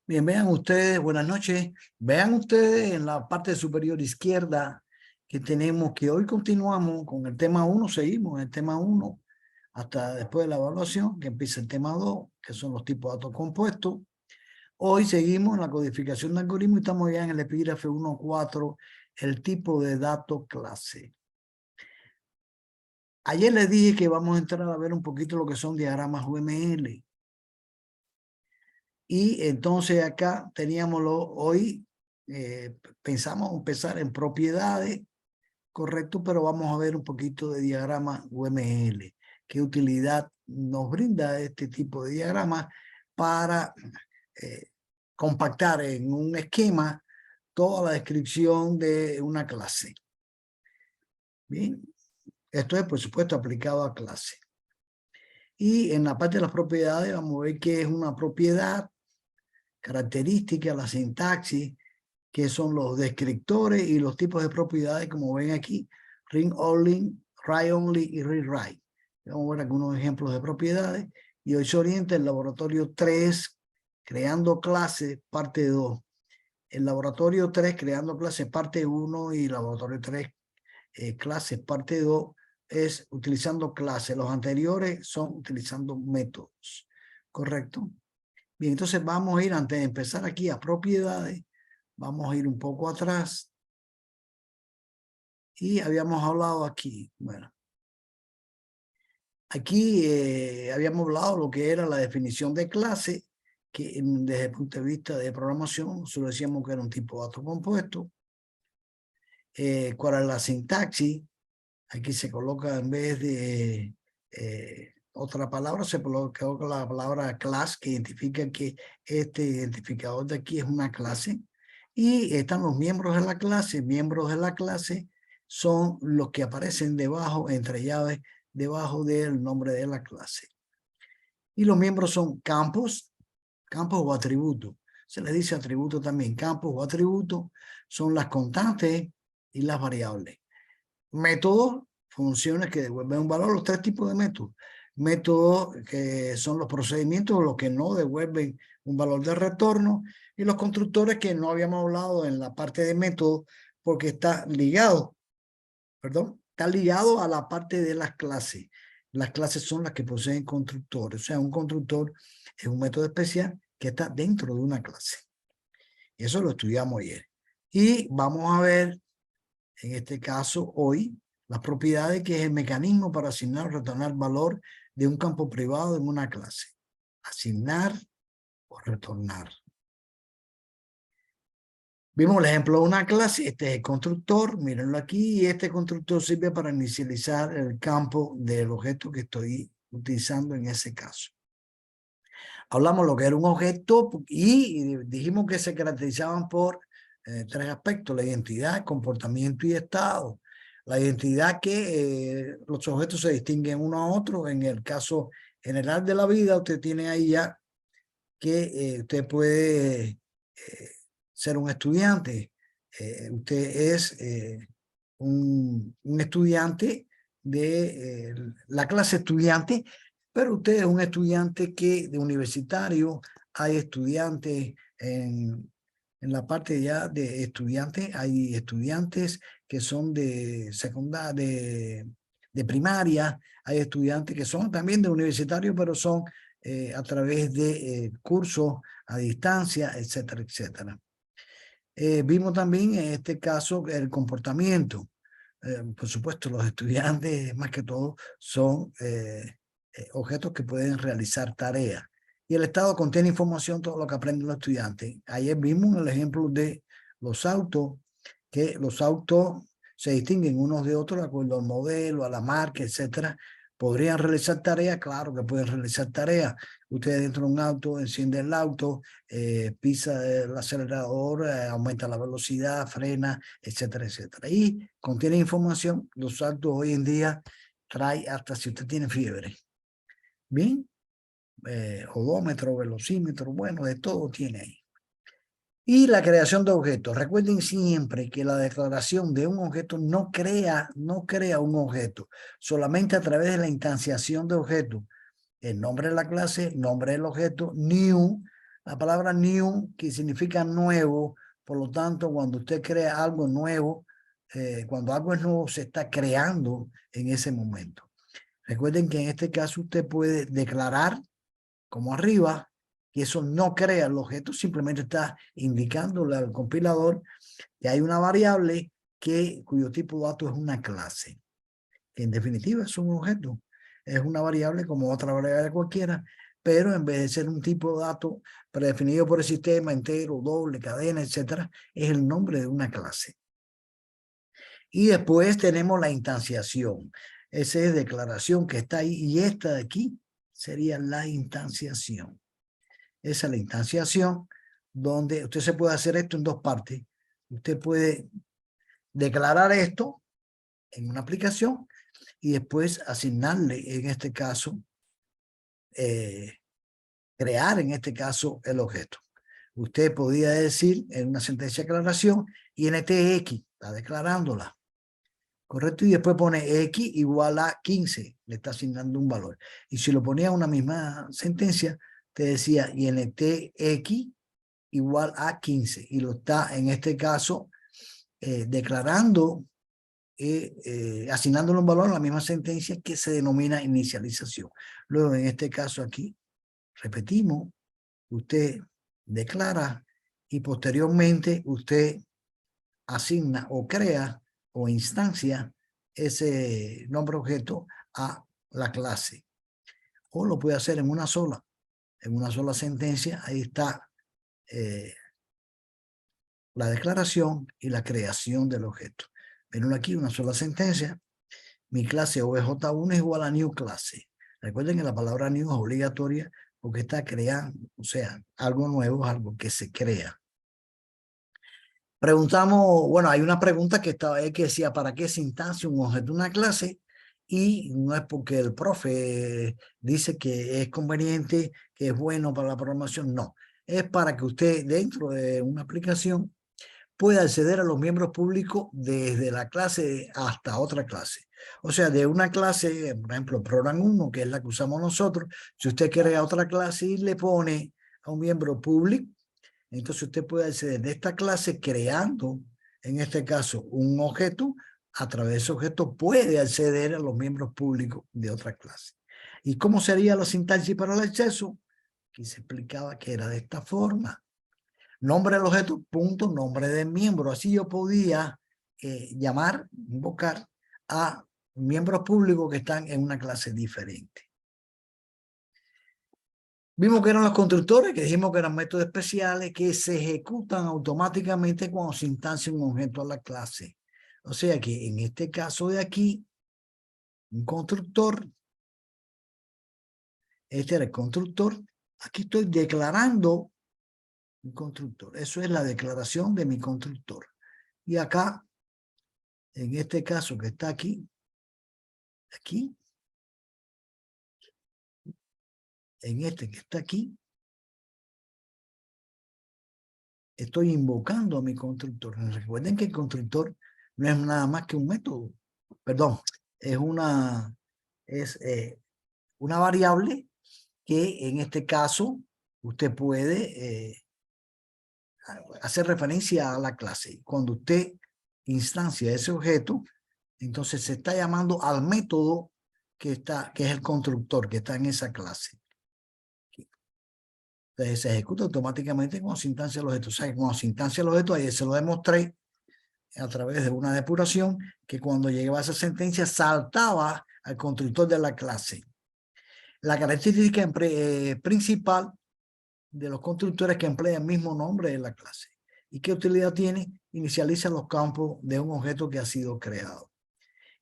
Bien, vean ustedes, buenas noches. Vean ustedes en la parte superior izquierda que tenemos que hoy continuamos con el tema 1, seguimos en el tema 1 hasta después de la evaluación, que empieza el tema 2, que son los tipos de datos compuestos. Hoy seguimos en la codificación de algoritmos y estamos ya en el epígrafe 1.4, el tipo de dato clase. Ayer les dije que vamos a entrar a ver un poquito lo que son diagramas UML. Y entonces acá teníamos hoy, pensamos empezar en propiedades, correcto, pero vamos a ver un poquito de diagrama UML. ¿Qué utilidad nos brinda este tipo de diagrama para compactar en un esquema toda la descripción de una clase? Bien, esto es por supuesto aplicado a clase. Y en la parte de las propiedades vamos a ver qué es una propiedad, características, la sintaxis, que son los descriptores y los tipos de propiedades, como ven aquí, ring only, write only y read write. Vamos a ver algunos ejemplos de propiedades. Y hoy se orienta el laboratorio 3, creando clases, parte 2. El laboratorio 3, creando clases, parte 1, y laboratorio 3, clases, parte 2, es utilizando clases. Los anteriores son utilizando métodos. ¿Correcto? Bien, entonces vamos a ir, antes de empezar aquí a propiedades, vamos a ir un poco atrás. Y habíamos hablado aquí, bueno, aquí habíamos hablado lo que era la definición de clase, que desde el punto de vista de programación, solo decíamos que era un tipo de dato compuesto. ¿Cuál es la sintaxis? Aquí se coloca en vez de otra palabra, se coloca la palabra class, que identifica que este identificador de aquí es una clase. Y están los miembros de la clase. Miembros de la clase son los que aparecen debajo, entre llaves, debajo del nombre de la clase. Y los miembros son campos o atributos. Se les dice atributo también. Campos o atributos son las constantes y las variables. Métodos, funciones que devuelven un valor, los tres tipos de métodos. Métodos que son los procedimientos, los que no devuelven un valor de retorno, y los constructores, que no habíamos hablado en la parte de método, porque está ligado, está ligado a la parte de las clases. Las clases son las que poseen constructores. O sea, un constructor es un método especial que está dentro de una clase. Eso lo estudiamos ayer. Y vamos a ver, en este caso, hoy, las propiedades, que es el mecanismo para asignar o retornar valor de un campo privado en una clase. Asignar o retornar. Vimos el ejemplo de una clase. Este es el constructor, mírenlo aquí, y este constructor sirve para inicializar el campo del objeto que estoy utilizando en ese caso. Hablamos lo que era un objeto y dijimos que se caracterizaban por tres aspectos: la identidad, comportamiento y estado. La identidad, que los objetos se distinguen uno a otro. En el caso general de la vida, usted tiene ahí ya que usted puede ser un estudiante. Usted es un estudiante de la clase estudiante, pero usted es un estudiante de universitario. Hay estudiantes en la parte ya de estudiantes, hay estudiantes que son de secundaria, de primaria, hay estudiantes que son también de universitario, pero son a través de cursos a distancia, etcétera, etcétera. Vimos también en este caso el comportamiento. Por supuesto, los estudiantes, más que todo, son objetos que pueden realizar tareas. Y el estado contiene información, todo lo que aprenden los estudiantes. Ayer vimos el ejemplo de los autos, que los autos se distinguen unos de otros de acuerdo al modelo, a la marca, etcétera. ¿Podrían realizar tareas? Claro que pueden realizar tareas. Usted dentro de un auto, enciende el auto, pisa el acelerador, aumenta la velocidad, frena, etcétera, etcétera. Y contiene información. Los autos hoy en día trae hasta si usted tiene fiebre. Bien, odómetro, velocímetro, bueno, de todo tiene ahí. Y la creación de objetos. Recuerden siempre que la declaración de un objeto no crea un objeto, solamente a través de la instanciación de objetos. El nombre de la clase, nombre del objeto, new, La palabra new, que significa nuevo, por lo tanto, cuando usted crea algo nuevo, cuando algo es nuevo, se está creando en ese momento. Recuerden que en este caso usted puede declarar, como arriba, que eso no crea el objeto, simplemente está indicándole al compilador que hay una variable cuyo tipo de dato es una clase, que en definitiva es un objeto, es una variable como otra variable cualquiera, pero en vez de ser un tipo de dato predefinido por el sistema, entero, doble, cadena, etcétera, es el nombre de una clase. Y después tenemos la instanciación. Esa es declaración que está ahí, y esta de aquí sería la instanciación. Esa es la instanciación, donde usted se puede hacer esto en dos partes. Usted puede declarar esto en una aplicación y después asignarle, en este caso, crear en este caso el objeto. Usted podría decir en una sentencia de declaración, INTX, está declarándola, ¿correcto? Y después pone X igual a 15, le está asignando un valor. Y si lo ponía en una misma sentencia, te decía INTX igual a 15, y lo está en este caso declarando, asignándole un valor a la misma sentencia, que se denomina inicialización. Luego en este caso aquí, repetimos, usted declara y posteriormente usted asigna o crea o instancia ese nombre objeto a la clase. O lo puede hacer en una sola sentencia. Ahí está la declaración y la creación del objeto. Ven aquí, una sola sentencia. Mi clase obj1 es igual a new clase. Recuerden que la palabra new es obligatoria porque está creando, o sea, algo nuevo es algo que se crea. Preguntamos, bueno, hay una pregunta que estaba ahí que decía, ¿para qué se instancia un objeto de una clase? Y no es porque el profe dice que es conveniente, que es bueno para la programación, no. Es para que usted dentro de una aplicación pueda acceder a los miembros públicos desde la clase hasta otra clase. O sea, de una clase, por ejemplo, Program 1, que es la que usamos nosotros, si usted crea otra clase y le pone a un miembro público, entonces usted puede acceder de esta clase creando, en este caso, un objeto. A través de ese objeto puede acceder a los miembros públicos de otra clase. ¿Y cómo sería la sintaxis para el acceso? Aquí se explicaba que era de esta forma. Nombre del objeto, punto, nombre del miembro. Así yo podía llamar, invocar a miembros públicos que están en una clase diferente. Vimos que eran los constructores, que dijimos que eran métodos especiales que se ejecutan automáticamente cuando se instancia un objeto a la clase. O sea que en este caso de aquí, un constructor, este era el constructor, aquí estoy declarando un constructor. Eso es la declaración de mi constructor. Y acá, en este caso que está aquí, en este que está aquí, estoy invocando a mi constructor. Recuerden que el constructor no es nada más que un método. Perdón, es una variable que en este caso usted puede hacer referencia a la clase. Cuando usted instancia ese objeto, entonces se está llamando al método que es el constructor, que está en esa clase. Entonces se ejecuta automáticamente cuando se instancia el objeto. O sea, cuando se instancia el objeto, ahí se lo demostré a través de una depuración, que cuando llegaba a esa sentencia saltaba al constructor de la clase. La característica principal de los constructores que emplean el mismo nombre de la clase. ¿Y qué utilidad tiene? Inicializa los campos de un objeto que ha sido creado.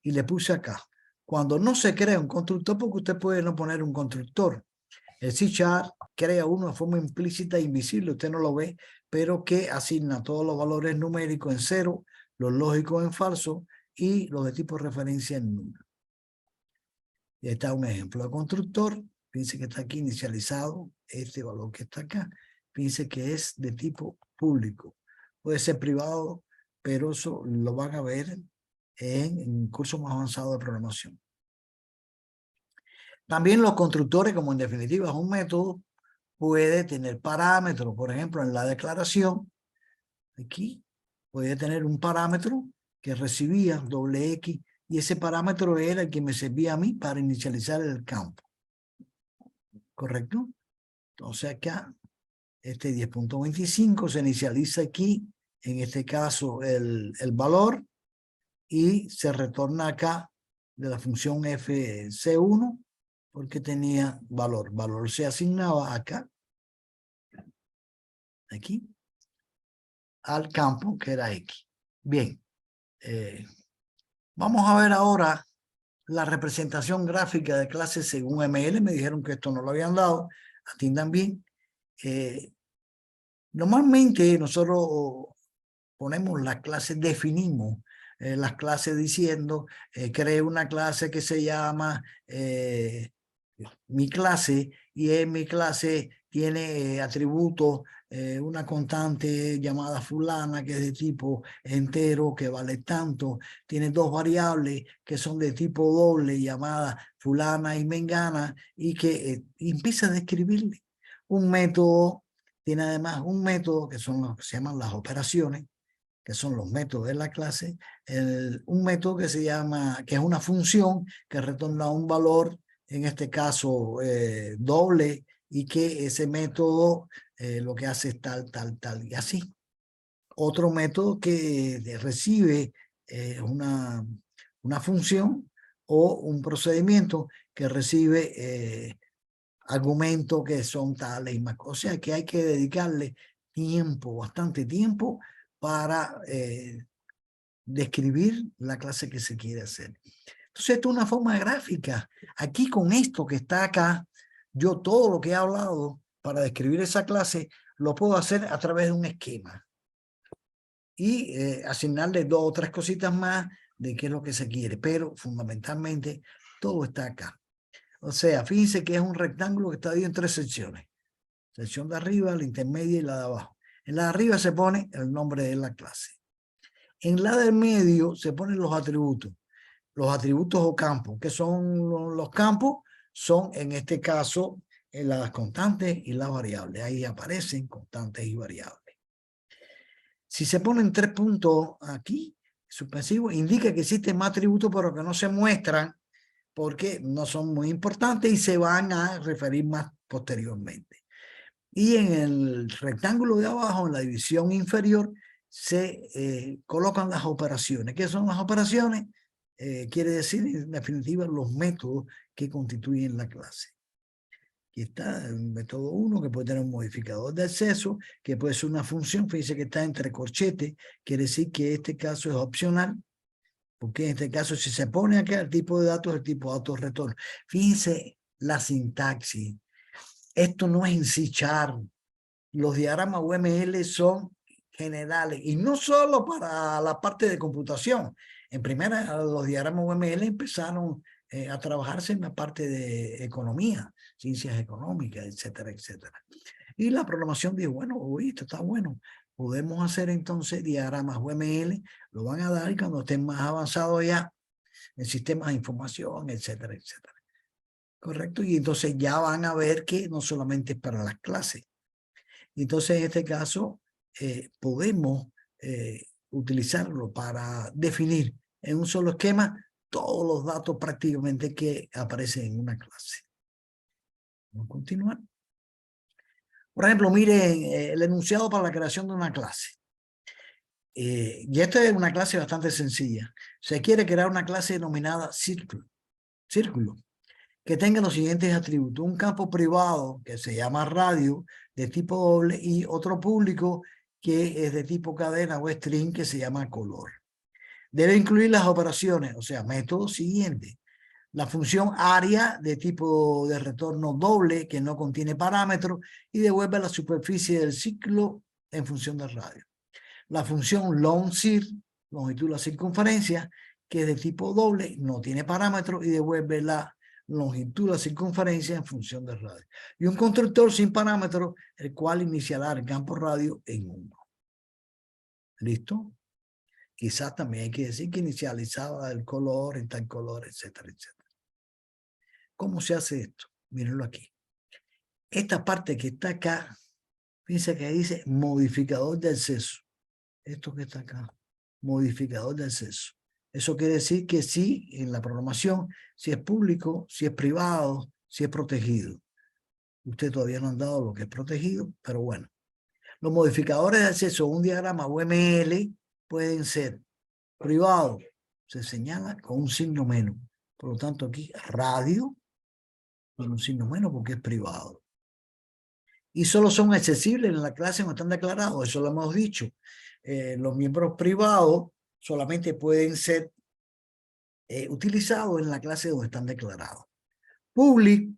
Y le puse acá, cuando no se crea un constructor, porque usted puede no poner un constructor. El C# crea uno de forma implícita e invisible, usted no lo ve, pero que asigna todos los valores numéricos en 0, los lógicos en falso y los de tipo de referencia en nulo. Y está un ejemplo de constructor. Piense que está aquí inicializado, este valor que está acá. Piense que es de tipo público. Puede ser privado, pero eso lo van a ver en un curso más avanzado de programación. También los constructores, como en definitiva es un método, puede tener parámetros. Por ejemplo, en la declaración, aquí, puede tener un parámetro que recibía doble X, y ese parámetro era el que me servía a mí para inicializar el campo. ¿Correcto? Entonces acá, este 10.25 se inicializa aquí, en este caso el valor, y se retorna acá de la función fc1 porque tenía valor. Valor se asignaba acá, aquí, al campo que era X. Bien, vamos a ver ahora la representación gráfica de clases según ML. Me dijeron que esto no lo habían dado, atiendan bien. Normalmente nosotros ponemos las clases, definimos las clases diciendo, cree una clase que se llama mi clase, y en mi clase tiene atributos, una constante llamada fulana que es de tipo entero que vale tanto, tiene dos variables que son de tipo doble llamadas fulana y mengana, y que empieza a describirle un método. Tiene además un método que son los que se llaman las operaciones, que son los métodos de la clase, un método que se llama, que es una función que retorna un valor, en este caso doble, y que ese método lo que hace es tal, tal, tal, y así. Otro método que recibe una función o un procedimiento que recibe argumentos que son tales y más. O sea que hay que dedicarle tiempo, bastante tiempo, para describir la clase que se quiere hacer. Entonces, esto es una forma gráfica. Aquí con esto que está acá, yo todo lo que he hablado para describir esa clase, lo puedo hacer a través de un esquema. Y asignarle dos o tres cositas más de qué es lo que se quiere. Pero fundamentalmente, todo está acá. O sea, fíjense que es un rectángulo que está dividido en tres secciones. Sección de arriba, la intermedia y la de abajo. En la de arriba se pone el nombre de la clase. En la del medio se ponen los atributos. Los atributos o campos. ¿Qué son los campos? Son, en este caso, las constantes y las variables. Ahí aparecen constantes y variables. Si se ponen 3 puntos aquí, suspensivos, indica que existen más atributos, pero que no se muestran porque no son muy importantes y se van a referir más posteriormente. Y en el rectángulo de abajo, en la división inferior, se colocan las operaciones. ¿Qué son las operaciones? Quiere decir, en definitiva, los métodos que constituyen la clase. Aquí está el método 1, que puede tener un modificador de acceso, que puede ser una función. Fíjense que está entre corchetes, quiere decir que este caso es opcional, porque en este caso, si se pone acá el tipo de datos, el tipo de datos retorno. Fíjense la sintaxis. Esto no es en C#. Los diagramas UML son generales, y no solo para la parte de computación. En primera, los diagramas UML empezaron a trabajarse en la parte de economía, ciencias económicas, etcétera, etcétera. Y la programación dijo, bueno, uy, esto está bueno, podemos hacer entonces diagramas UML, lo van a dar cuando estén más avanzados ya en sistemas de información, etcétera, etcétera. ¿Correcto? Y entonces ya van a ver que no solamente es para las clases. Entonces, en este caso, podemos utilizarlo para definir en un solo esquema todos los datos prácticamente que aparecen en una clase. Vamos a continuar. Por ejemplo, miren el enunciado para la creación de una clase. Y esta es una clase bastante sencilla. Se quiere crear una clase denominada círculo, que tenga los siguientes atributos: un campo privado que se llama radio de tipo doble, y otro público que es de tipo cadena o string que se llama color. Debe incluir las operaciones, o sea, método siguiente: la función aria de tipo de retorno doble que no contiene parámetros y devuelve la superficie del ciclo en función del radio. La función longCir, longitud de la circunferencia, que es de tipo doble, no tiene parámetros y devuelve la longitud de la circunferencia en función del radio. Y un constructor sin parámetros, el cual iniciará el campo radio en 1. ¿Listo? Quizás también hay que decir que inicializaba el color en tal color, etcétera, etcétera. ¿Cómo se hace esto? Mírenlo aquí. esta parte que está acá, fíjense que dice modificador de acceso. Esto que está acá, modificador de acceso. Eso quiere decir que sí, en la programación, si es público, si es privado, si es protegido. Usted todavía no han dado lo que es protegido, pero bueno. Los modificadores de acceso a un diagrama UML pueden ser privados, se señala con un signo menos. Por lo tanto, aquí radio con un signo menos porque es privado. Y solo son accesibles en la clase no están declarados, eso lo hemos dicho. Los miembros privados solamente pueden ser utilizados en la clase donde están declarados. Public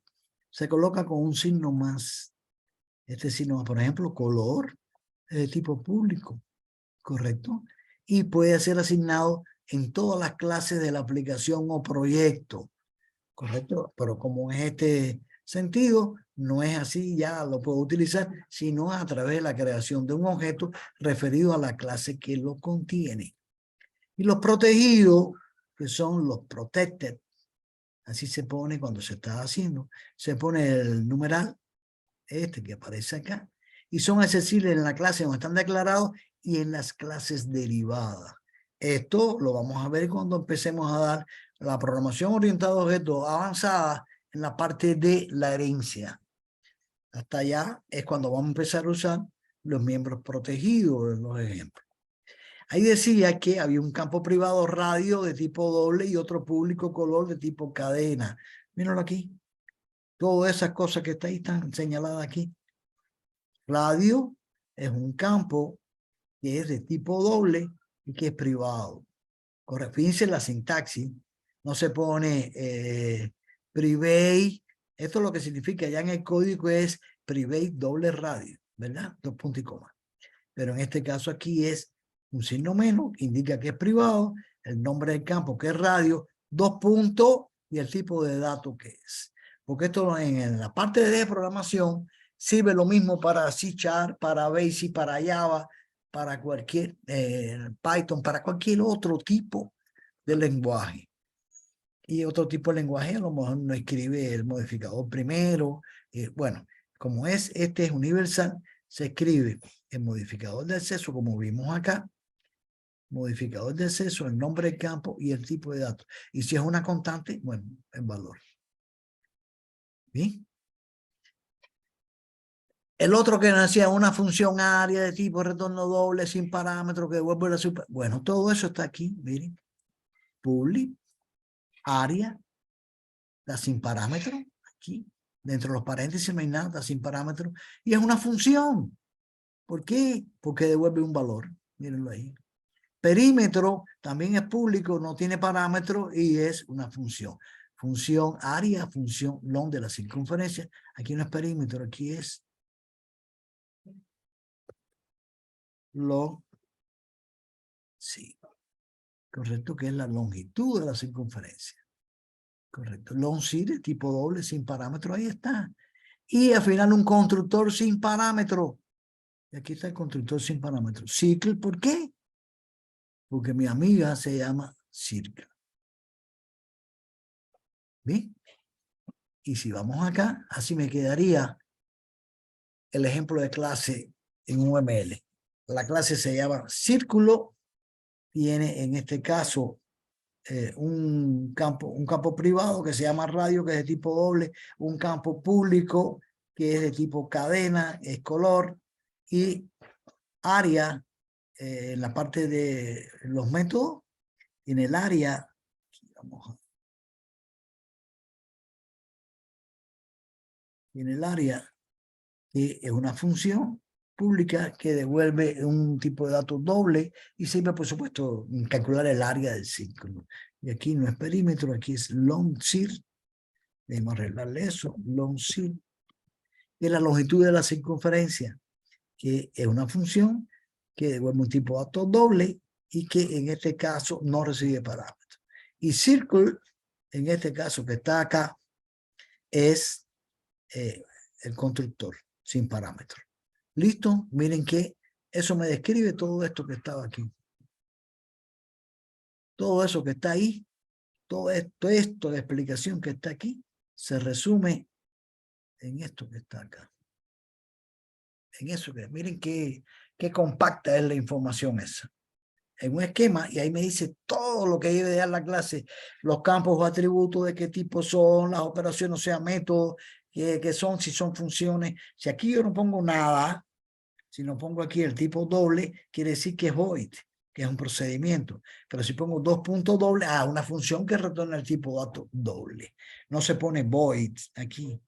se coloca con un signo más. Este signo, por ejemplo, color, es de tipo público, ¿correcto? Y puede ser asignado en todas las clases de la aplicación o proyecto, ¿correcto? Pero como en este sentido, no es así, ya lo puedo utilizar, sino a través de la creación de un objeto referido a la clase que lo contiene. Y los protegidos, que son los protected, así se pone cuando se está haciendo, se pone el numeral, este que aparece acá, y son accesibles en la clase donde están declarados y en las clases derivadas. Esto lo vamos a ver cuando empecemos a dar la programación orientada a objetos avanzada en la parte de la herencia. Hasta allá es cuando vamos a empezar a usar los miembros protegidos de los ejemplos. Ahí decía que había un campo privado radio de tipo doble y otro público color de tipo cadena. Míralo aquí. Todas esas cosas que están señaladas aquí. Radio es un campo que es de tipo doble y que es privado. Fíjense la sintaxis. No se pone private. Esto lo que significa ya en el código es private doble radio, ¿verdad? Dos puntos y coma. Pero en este caso aquí es un signo menos, indica que es privado, el nombre del campo que es radio, dos puntos y el tipo de dato que es. Porque esto en la parte de programación sirve lo mismo para C#, para BASIC, para Java, para cualquier Python, para cualquier otro tipo de lenguaje. Y otro tipo de lenguaje a lo mejor no escribe el modificador primero. Bueno, como este es universal, se escribe el modificador de acceso, como vimos acá, modificador de acceso, el nombre del campo y el tipo de datos. Y si es una constante, bueno, el valor. ¿Bien? El otro que decía una función área de tipo retorno doble sin parámetro que devuelve la super. Bueno, todo eso está aquí, miren. Public, área, da sin parámetro, aquí. Dentro de los paréntesis no hay nada, da sin parámetro. Y es una función. ¿Por qué? Porque devuelve un valor. Mírenlo ahí. Perímetro también es público, no tiene parámetro y es una función. Función área, función long de la circunferencia. Aquí no es perímetro, aquí es long, sí, correcto, que es la longitud de la circunferencia. Correcto, long sí de tipo doble sin parámetro, ahí está. Y al final un constructor sin parámetro. Y aquí está el constructor sin parámetro. Circle, ¿por qué? Porque mi amiga se llama Circle. ¿Bien? Y si vamos acá, así me quedaría el ejemplo de clase en UML. La clase se llama círculo, tiene en este caso un campo privado que se llama radio, que es de tipo doble, un campo público que es de tipo cadena, es color, y área, en la parte de los métodos, en el área, vamos a, en el área, que es una función pública que devuelve un tipo de datos doble y sirve, por supuesto, calcular el área del círculo. Y aquí no es perímetro, aquí es long cir. Debemos arreglarle eso, long cir. Y la longitud de la circunferencia, que es una función que devuelve un tipo de datos doble y que en este caso no recibe parámetros. Y circle, en este caso que está acá, es el constructor sin parámetros. ¿Listo? Miren que eso me describe todo esto que estaba aquí. Todo eso que está ahí, todo esto de explicación que está aquí, se resume en esto que está acá. En eso que, miren qué compacta es la información esa. En un esquema, y ahí me dice todo lo que debe dar la clase, los campos o atributos, de qué tipo son, las operaciones, o sea, métodos, que son, si son funciones. Si aquí yo no pongo nada, si no pongo aquí el tipo doble, quiere decir que es void, que es un procedimiento. Pero si pongo dos puntos dobles, una función que retorna el tipo dato doble. No se pone void aquí.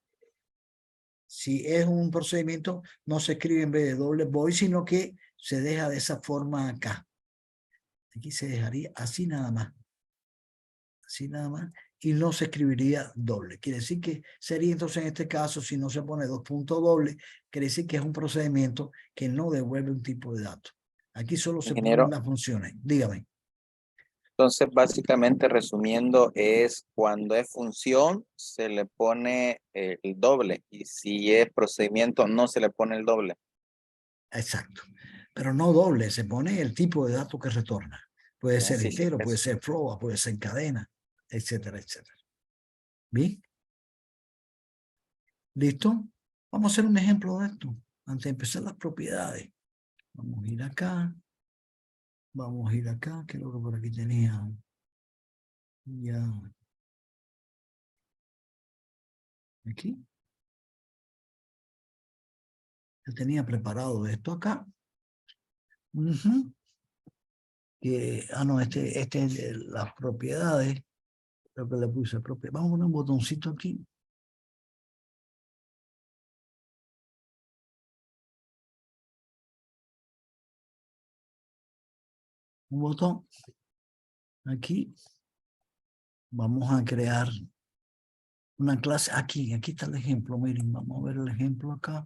Si es un procedimiento, no se escribe en vez de doble void, sino que se deja de esa forma acá. Aquí se dejaría así nada más. Así nada más. Y no se escribiría doble. Quiere decir que sería entonces en este caso, si no se pone dos puntos dobles, quiere decir que es un procedimiento que no devuelve un tipo de dato. Aquí solo se ponen Ingeniero, las funciones. Dígame. entonces básicamente resumiendo es cuando es función se le pone el doble y si es procedimiento no se le pone el doble. Exacto. Pero no doble, se pone el tipo de dato que retorna. Puede ser Sí, sí, entero, puede eso. ser float, puede ser cadena, etcétera, etcétera. ¿Bien? ¿Listo? Vamos a hacer un ejemplo de esto. Antes de empezar las propiedades. Vamos a ir acá. Vamos a ir acá, que es lo que por aquí tenía. Ya. Aquí. Yo tenía preparado esto acá. Que, no, este es de las propiedades. Lo que le puse propiedad. Vamos a poner un botoncito aquí. Un botón. Aquí. Vamos a crear una clase. Aquí está el ejemplo. Miren, vamos a ver el ejemplo acá.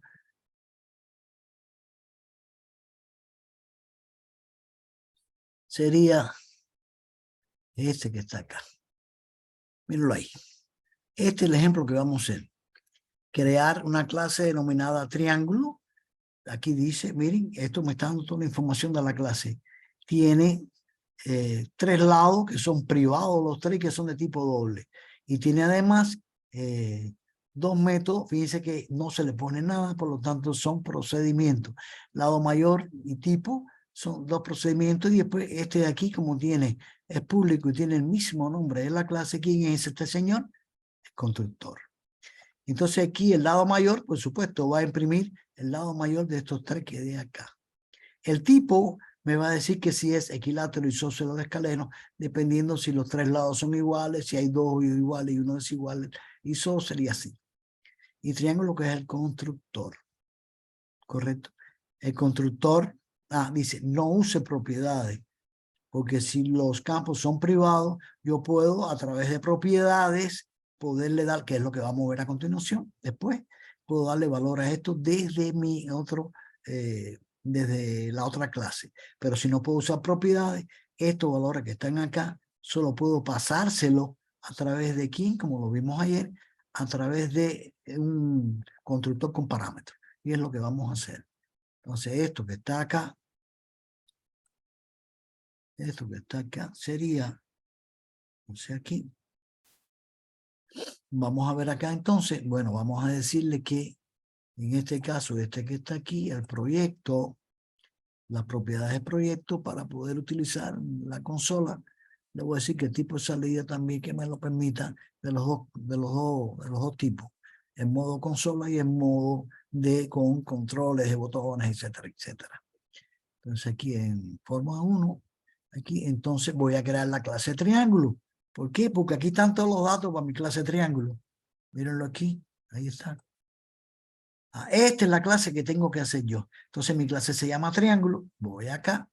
Sería este que está acá. Mírenlo ahí. Este es el ejemplo que vamos a hacer. Crear una clase denominada triángulo. Aquí dice, miren, esto me está dando toda la información de la clase. Tiene tres lados que son privados, los tres que son de tipo doble. Y tiene además dos métodos, fíjense que no se le pone nada, por lo tanto son procedimientos. Lado mayor y tipo son dos procedimientos y después este de aquí como es público y tiene el mismo nombre de la clase, ¿quién es este señor? El constructor. Entonces aquí el lado mayor, por supuesto, va a imprimir el lado mayor de estos tres que de acá. El tipo me va a decir que si es equilátero, isósceles o escaleno, dependiendo si los tres lados son iguales, si hay dos iguales y uno desigual, isósceles y así. Y triángulo que es el constructor, ¿correcto? El constructor, dice, no use propiedades, porque si los campos son privados, yo puedo a través de propiedades poderle dar, que es lo que vamos a ver a continuación, después puedo darle valor a esto desde mi otro, desde la otra clase. Pero si no puedo usar propiedades, estos valores que están acá, solo puedo pasárselo a través de quién, como lo vimos ayer, a través de un constructor con parámetros. Y es lo que vamos a hacer. Entonces esto que está acá, esto que está acá sería, o sea, aquí. Vamos a ver acá entonces, bueno, vamos a decirle que en este caso, este que está aquí, el proyecto, las propiedades del proyecto para poder utilizar la consola, le voy a decir que el tipo de salida también que me lo permita de los dos tipos, en modo consola y en modo con controles de botones, etcétera, etcétera. Entonces aquí en Fórmula 1, aquí entonces voy a crear la clase triángulo. ¿Por qué? Porque aquí están todos los datos para mi clase triángulo. Mírenlo aquí, ahí está. Esta es la clase que tengo que hacer yo. Entonces mi clase se llama triángulo, voy acá.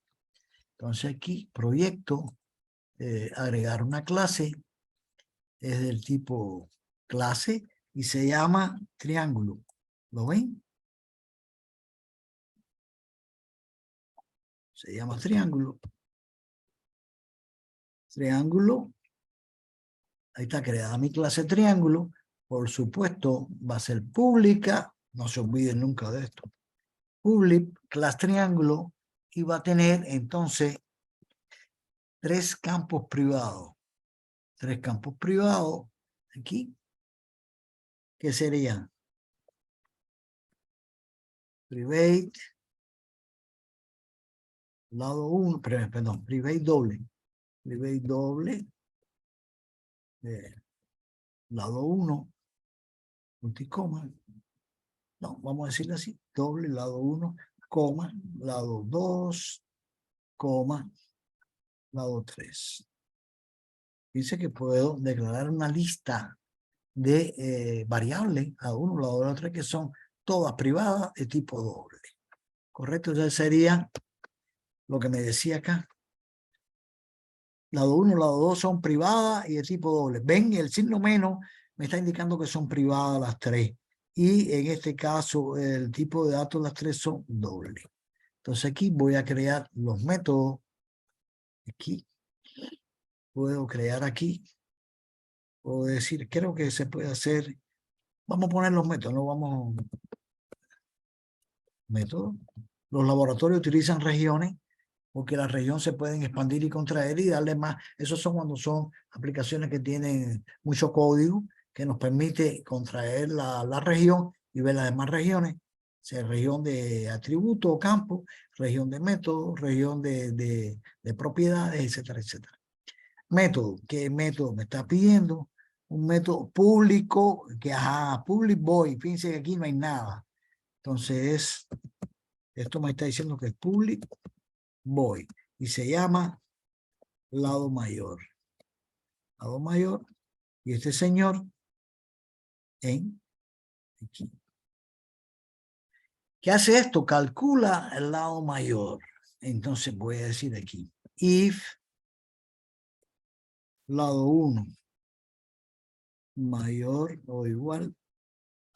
Entonces aquí, proyecto, agregar una clase, es del tipo clase y se llama triángulo. ¿Lo ven? Se llama triángulo. Triángulo. Ahí está creada mi clase triángulo. Por supuesto, va a ser pública. No se olviden nunca de esto. Public, clase triángulo. Y va a tener entonces tres campos privados. Tres campos privados. Aquí. ¿Qué serían? private, lado 1, perdón, private doble, lado 1, multicoma, no, vamos a decirle así, doble, lado 1, coma, lado 2, coma, lado 3. Dice que puedo declarar una lista de variables, lado 1, lado 2, lado 3, que son todas privadas de tipo doble. ¿Correcto? Entonces sería lo que me decía acá. Lado 1, lado 2 son privadas y de tipo doble. Ven, el signo menos me está indicando que son privadas las 3. Y en este caso, el tipo de datos, las 3 son dobles. Entonces aquí voy a crear los métodos. Aquí. Puedo crear aquí. Puedo decir, creo que se puede hacer. Vamos a poner los métodos, no vamos. Métodos. Los laboratorios utilizan regiones porque la región se pueden expandir y contraer y darle más. Esos son cuando son aplicaciones que tienen mucho código que nos permite contraer la región y ver las demás regiones. O sea, región de atributo o campo, región de método, región de propiedades, etcétera, etcétera. Método, ¿qué método me está pidiendo? Un método público, que public void, fíjense que aquí no hay nada. Entonces, esto me está diciendo que es public void y se llama lado mayor. Lado mayor y este señor en aquí. ¿Qué hace esto? Calcula el lado mayor. Entonces voy a decir aquí, if lado 1 mayor o igual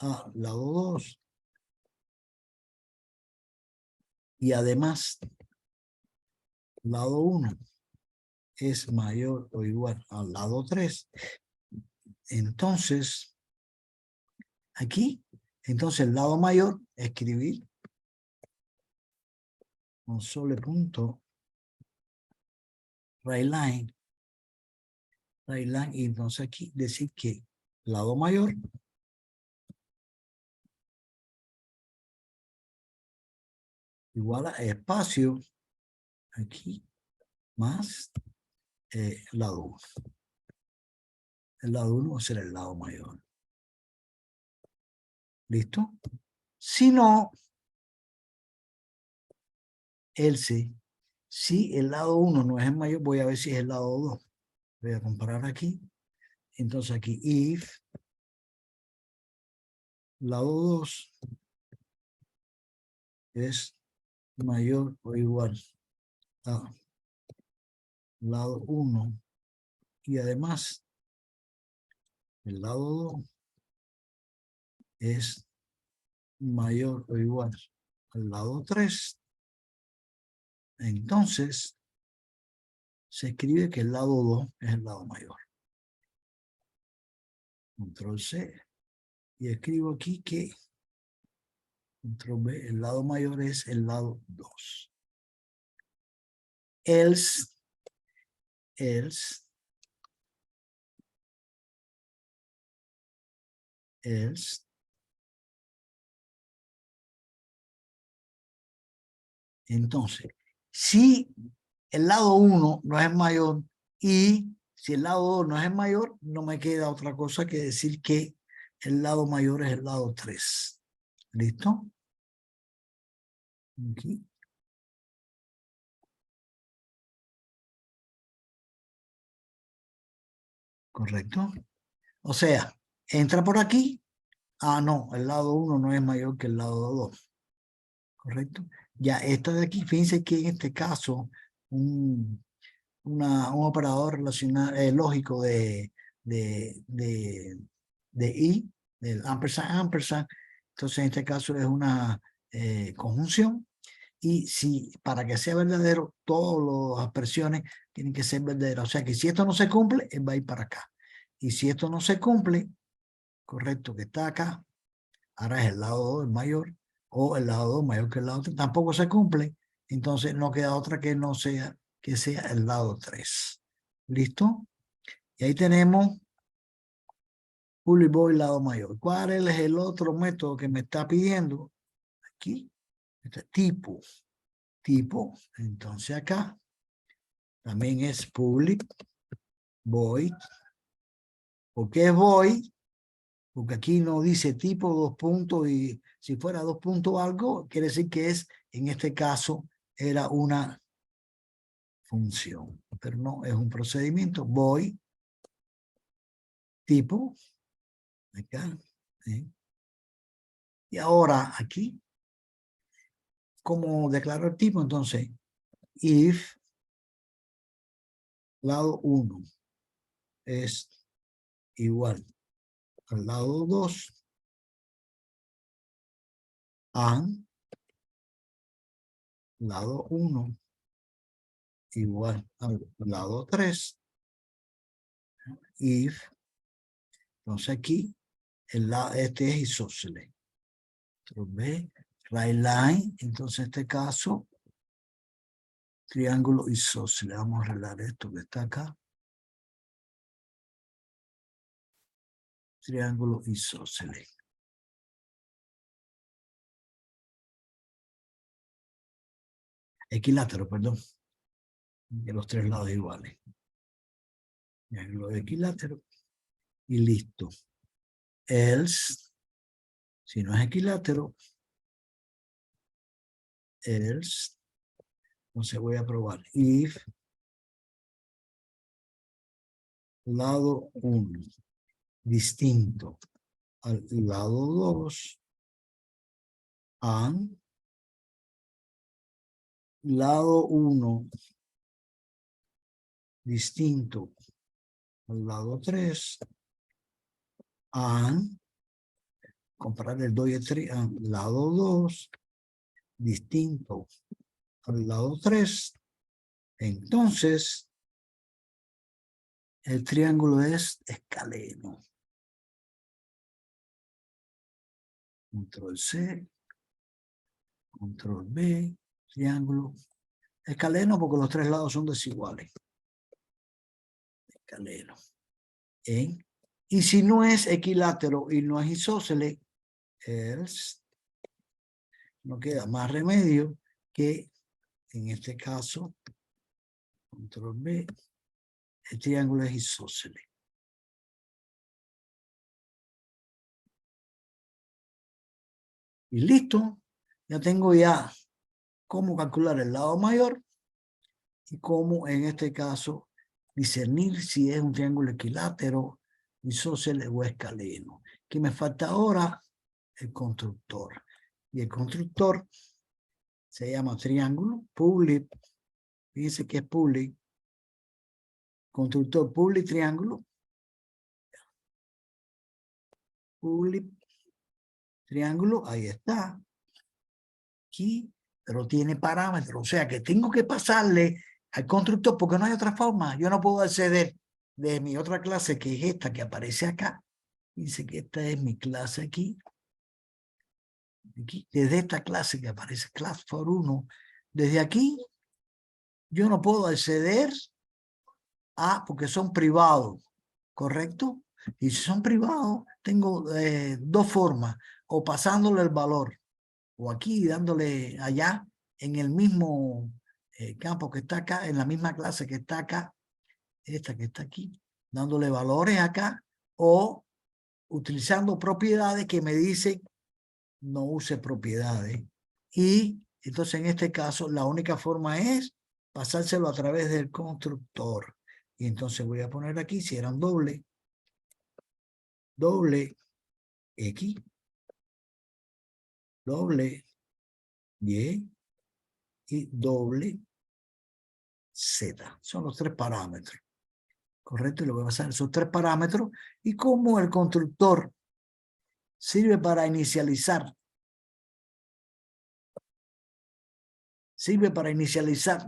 a lado 2 y además lado 1 es mayor o igual al lado 3, entonces aquí, entonces el lado mayor, escribir console punto writeline, y entonces aquí decir que lado mayor igual a espacio aquí más lado 1. El lado 1 va a ser el lado mayor. ¿Listo? Si no, else, si el lado 1 no es el mayor, voy a ver si es el lado 2. Voy a comparar aquí. Entonces aquí, if lado 2 es mayor o igual a lado 1 y además el lado 2 es mayor o igual al lado 3, entonces se escribe que el lado 2 es el lado mayor. Control C. Y escribo aquí que Control B, el lado mayor es el lado 2. Else, entonces, si el lado 1 no es mayor y si el lado 2 no es mayor, no me queda otra cosa que decir que el lado mayor es el lado 3. ¿Listo? Aquí. ¿Correcto? O sea, entra por aquí. Ah, no, el lado 1 no es mayor que el lado 2. ¿Correcto? Ya, esta de aquí, fíjense que en este caso, un operador relacional, lógico de i, del ampersand, entonces en este caso es una conjunción, y si para que sea verdadero, todas las expresiones tienen que ser verdaderas, o sea que si esto no se cumple, él va a ir para acá, y si esto no se cumple, correcto, que está acá, ahora es el lado 2 el mayor, o el lado 2 mayor que el lado 3, tampoco se cumple, entonces no queda otra que no sea, que sea el lado 3. ¿Listo? Y ahí tenemos public void lado mayor. ¿Cuál es el otro método que me está pidiendo? Aquí, Tipo. Tipo. Entonces acá también es public void. ¿Por qué es void? Porque aquí no dice tipo, dos puntos, y si fuera dos puntos algo, quiere decir que es, en este caso, era una función, pero no, es un procedimiento. Void, tipo, acá, ¿sí? Y ahora aquí, ¿cómo declaro el tipo? Entonces, if lado 1 es igual al lado 2, and lado 1 igual al lado 3, if, entonces aquí, este es isósceles. B, right line, entonces en este caso, triángulo isósceles. Vamos a arreglar esto que está acá. Triángulo isósceles. Equilátero, perdón. De los tres lados iguales. Triángulo equilátero. Y listo. Else, si no es equilátero, else, entonces voy a probar. If lado 1 distinto al lado 2, and lado 1 distinto al lado 3, and comparar el 2 y el 3, lado 2 distinto al lado 3, entonces el triángulo es escaleno. Control C, control B, triángulo escaleno porque los tres lados son desiguales. Escaleno. Y si no es equilátero y no es isósceles, no queda más remedio que, en este caso, control B, el triángulo es isósceles. Y listo, ya tengo ya cómo calcular el lado mayor y cómo, en este caso, discernir si es un triángulo equilátero, isósceles o escaleno. ¿Qué me falta ahora? El constructor. Y el constructor se llama triángulo, public, fíjense que es public, constructor public triángulo, public triángulo, ahí está, aquí, pero tiene parámetros, o sea que tengo que pasarle al constructor porque no hay otra forma, yo no puedo acceder de mi otra clase que es esta que aparece acá, dice que esta es mi clase aquí, desde esta clase que aparece class for 1, desde aquí yo no puedo acceder a, porque son privados, ¿correcto? Y si son privados, tengo dos formas, o pasándole el valor, o aquí dándole allá, en el mismo campo que está acá, en la misma clase que está acá, esta que está aquí, dándole valores acá, o utilizando propiedades que me dicen no use propiedades. Y entonces en este caso la única forma es pasárselo a través del constructor. Y entonces voy a poner aquí, si eran doble X, doble Y y doble Z. Son los tres parámetros. ¿Correcto? Y le voy a pasar esos tres parámetros. Y como el constructor sirve para inicializar. Sirve para inicializar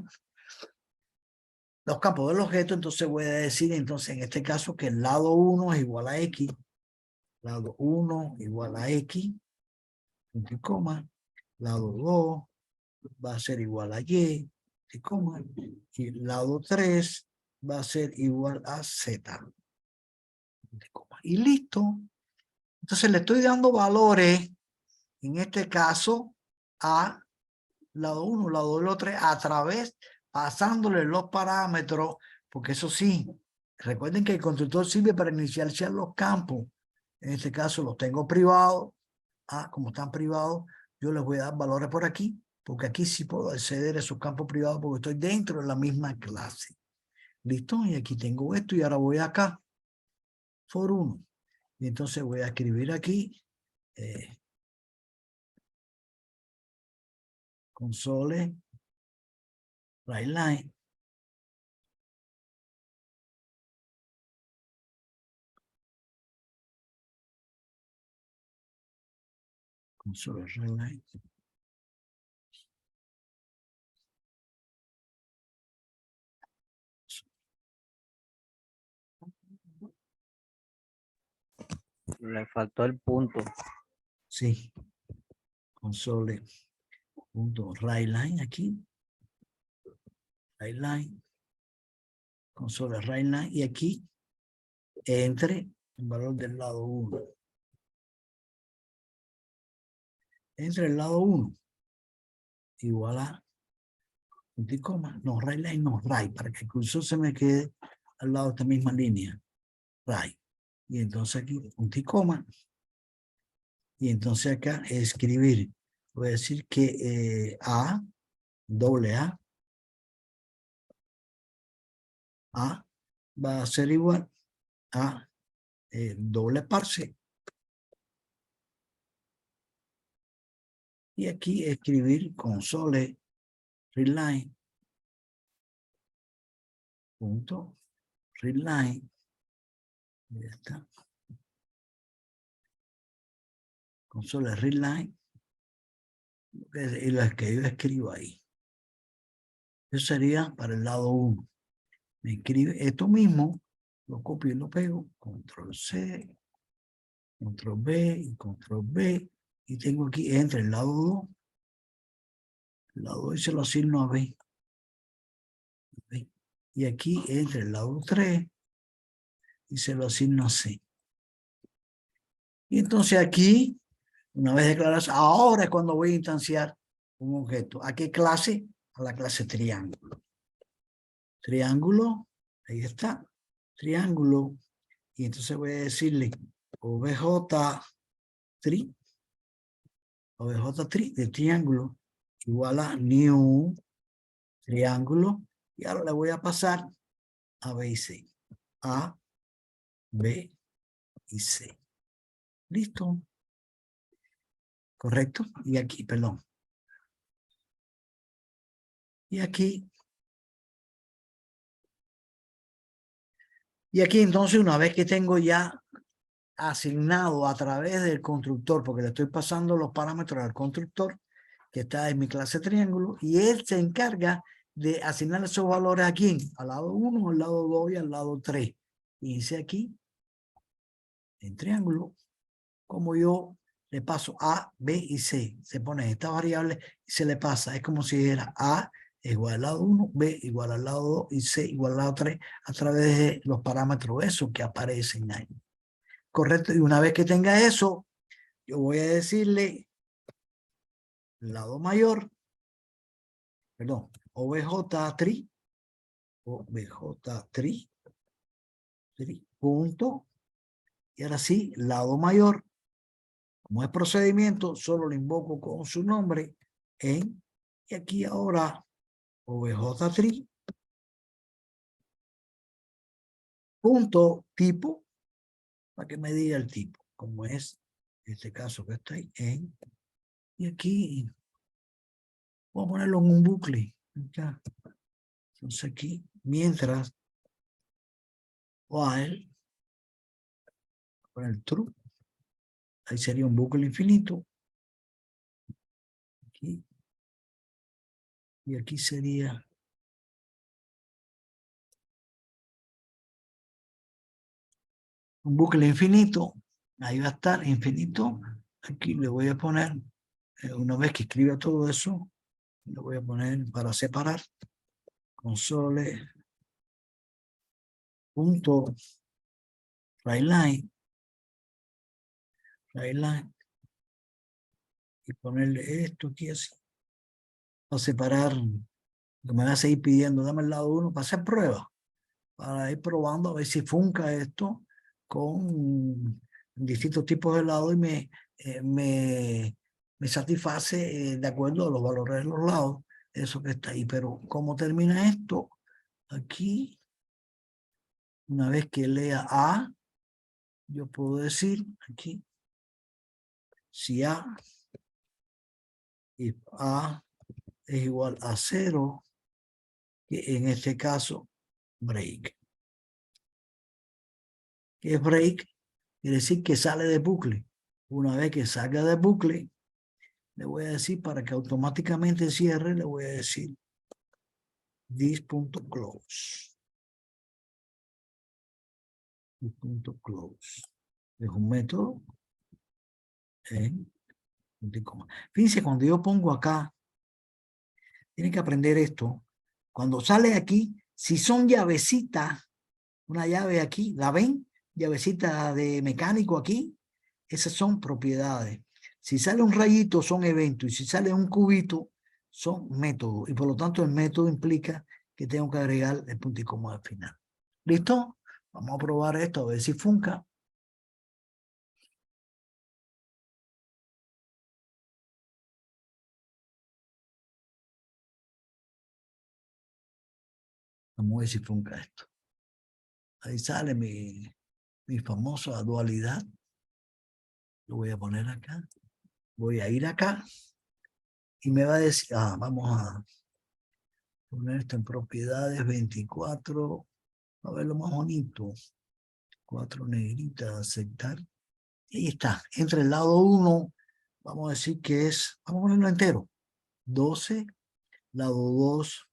los campos del objeto. Entonces voy a decir, entonces en este caso, que el lado 1 es igual a X. Lado 1 igual a X. Punto y coma. Lado 2 va a ser igual a Y. Y coma. Y lado 3 va a ser igual a Z. Y listo. Entonces le estoy dando valores, en este caso, a lado 1, lado 3, a través, pasándole los parámetros, porque eso sí, recuerden que el constructor sirve para inicializar los campos. En este caso los tengo privados. Como están privados, yo les voy a dar valores por aquí, porque aquí sí puedo acceder a esos campos privados porque estoy dentro de la misma clase. ¿Listo? Y aquí tengo esto y ahora voy acá, for 1. Y entonces voy a escribir aquí, console, writeline, console, writeline. Le faltó el punto. Sí, console, punto, writeline aquí, writeline, console, writeline, y aquí entre el valor del lado 1. Entre el lado 1 igual a punto y coma, no, writeline no, write, para que el cursor se me quede al lado de esta misma línea, write. Y entonces aquí punto y coma, y entonces acá escribir, voy a decir que doble A va a ser igual a doble parse. Y aquí escribir console readline punto readline. Ya está. Console readline. Y lo que yo escribo ahí. Eso sería para el lado 1. Me escribe esto mismo, lo copio y lo pego, control C, control B y control B. Y tengo aquí entre el lado 2. El lado 2 se lo asigno a B. Y aquí entre el lado 3 y se lo asigno a C. Y entonces aquí, una vez declaradas, ahora es cuando voy a instanciar un objeto. ¿A qué clase? A la clase triángulo. Triángulo, ahí está, triángulo. Y entonces voy a decirle obj3 de triángulo igual a new triángulo. Y ahora le voy a pasar a B y C. A, B y C. ¿Listo? ¿Correcto? Y aquí, perdón. Y aquí entonces una vez que tengo ya asignado a través del constructor, porque le estoy pasando los parámetros al constructor que está en mi clase triángulo, y él se encarga de asignar esos valores a quién, al lado 1, al lado 2 y al lado 3. Y dice aquí, en triángulo, como yo le paso A, B y C, se pone esta variable y se le pasa, es como si era A igual al lado 1, B igual al lado 2 y C igual al lado 3 a través de los parámetros esos que aparecen ahí. Correcto, y una vez que tenga eso, yo voy a decirle lado mayor, perdón, obj3, obj3, punto, y ahora sí, lado mayor, como es procedimiento, solo lo invoco con su nombre en, y aquí ahora obj3, punto tipo, para que me diga el tipo, como es este caso que está ahí en, y aquí voy a ponerlo en un bucle, ya. Entonces aquí, mientras while, poner true, ahí sería un bucle infinito, aquí, y aquí sería un bucle infinito, ahí va a estar infinito, aquí le voy a poner, una vez que escriba todo eso, le voy a poner para separar, console, punto, writeline, y ponerle esto aquí así, a separar, que me va a seguir pidiendo, dame el lado 1 para hacer pruebas, para ir probando a ver si funca esto con distintos tipos de lados y me satisface de acuerdo a los valores de los lados, eso que está ahí. Pero ¿cómo termina esto? Aquí, una vez que lea A, yo puedo decir aquí, si A es igual a 0, que en este caso, break. ¿Qué es break? Quiere decir que sale de bucle. Una vez que salga de bucle, le voy a decir, para que automáticamente cierre, le voy a decir this.close. This.close. Es un método en punto y coma. Fíjense, cuando yo pongo acá, tienen que aprender esto. Cuando sale aquí, si son llavecitas, una llave aquí, ¿la ven? Llavecita de mecánico aquí, esas son propiedades. Si sale un rayito, son eventos, y si sale un cubito, son métodos. Y por lo tanto, el método implica que tengo que agregar el punto y coma al final. ¿Listo? Vamos a probar esto, a ver si funca. Vamos a ver si funca esto. Ahí sale mi famosa dualidad. Lo voy a poner acá. Voy a ir acá. Y me va a decir, vamos a poner esto en propiedades 24. A ver lo más bonito. 4 negritas, aceptar. Y ahí está. Entre el lado 1, vamos a decir que es, vamos a ponerlo entero. 12, lado 2,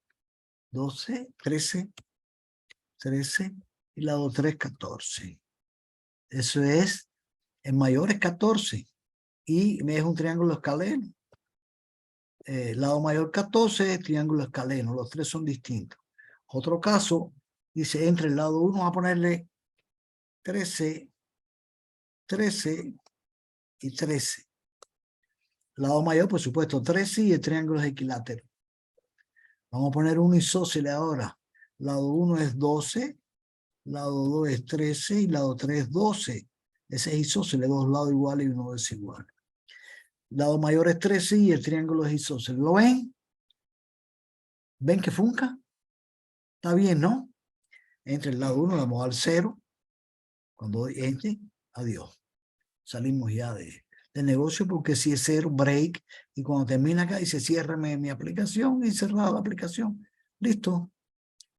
12, 13, 13, y lado 3, 14. Eso es, el mayor es 14. Y me es un triángulo escaleno. Lado mayor 14, triángulo escaleno. Los tres son distintos. Otro caso, dice entre el lado 1, vamos a ponerle 13, 13 y 13. Lado mayor, por supuesto, 13 y el triángulo es equilátero. Vamos a poner un isósceles ahora. Lado 1 es 12, lado 2 es 13 y lado 3 es 12. Ese es isósceles, dos lados iguales y uno desigual. Lado mayor es 13 y el triángulo es isósceles. ¿Lo ven? ¿Ven que funca? Está bien, ¿no? Entre el lado 1 vamos al 0. Cuando doy enter, adiós. Salimos ya del negocio porque si es 0, break. Y cuando termina acá y se cierra mi aplicación y cerrada la aplicación. Listo.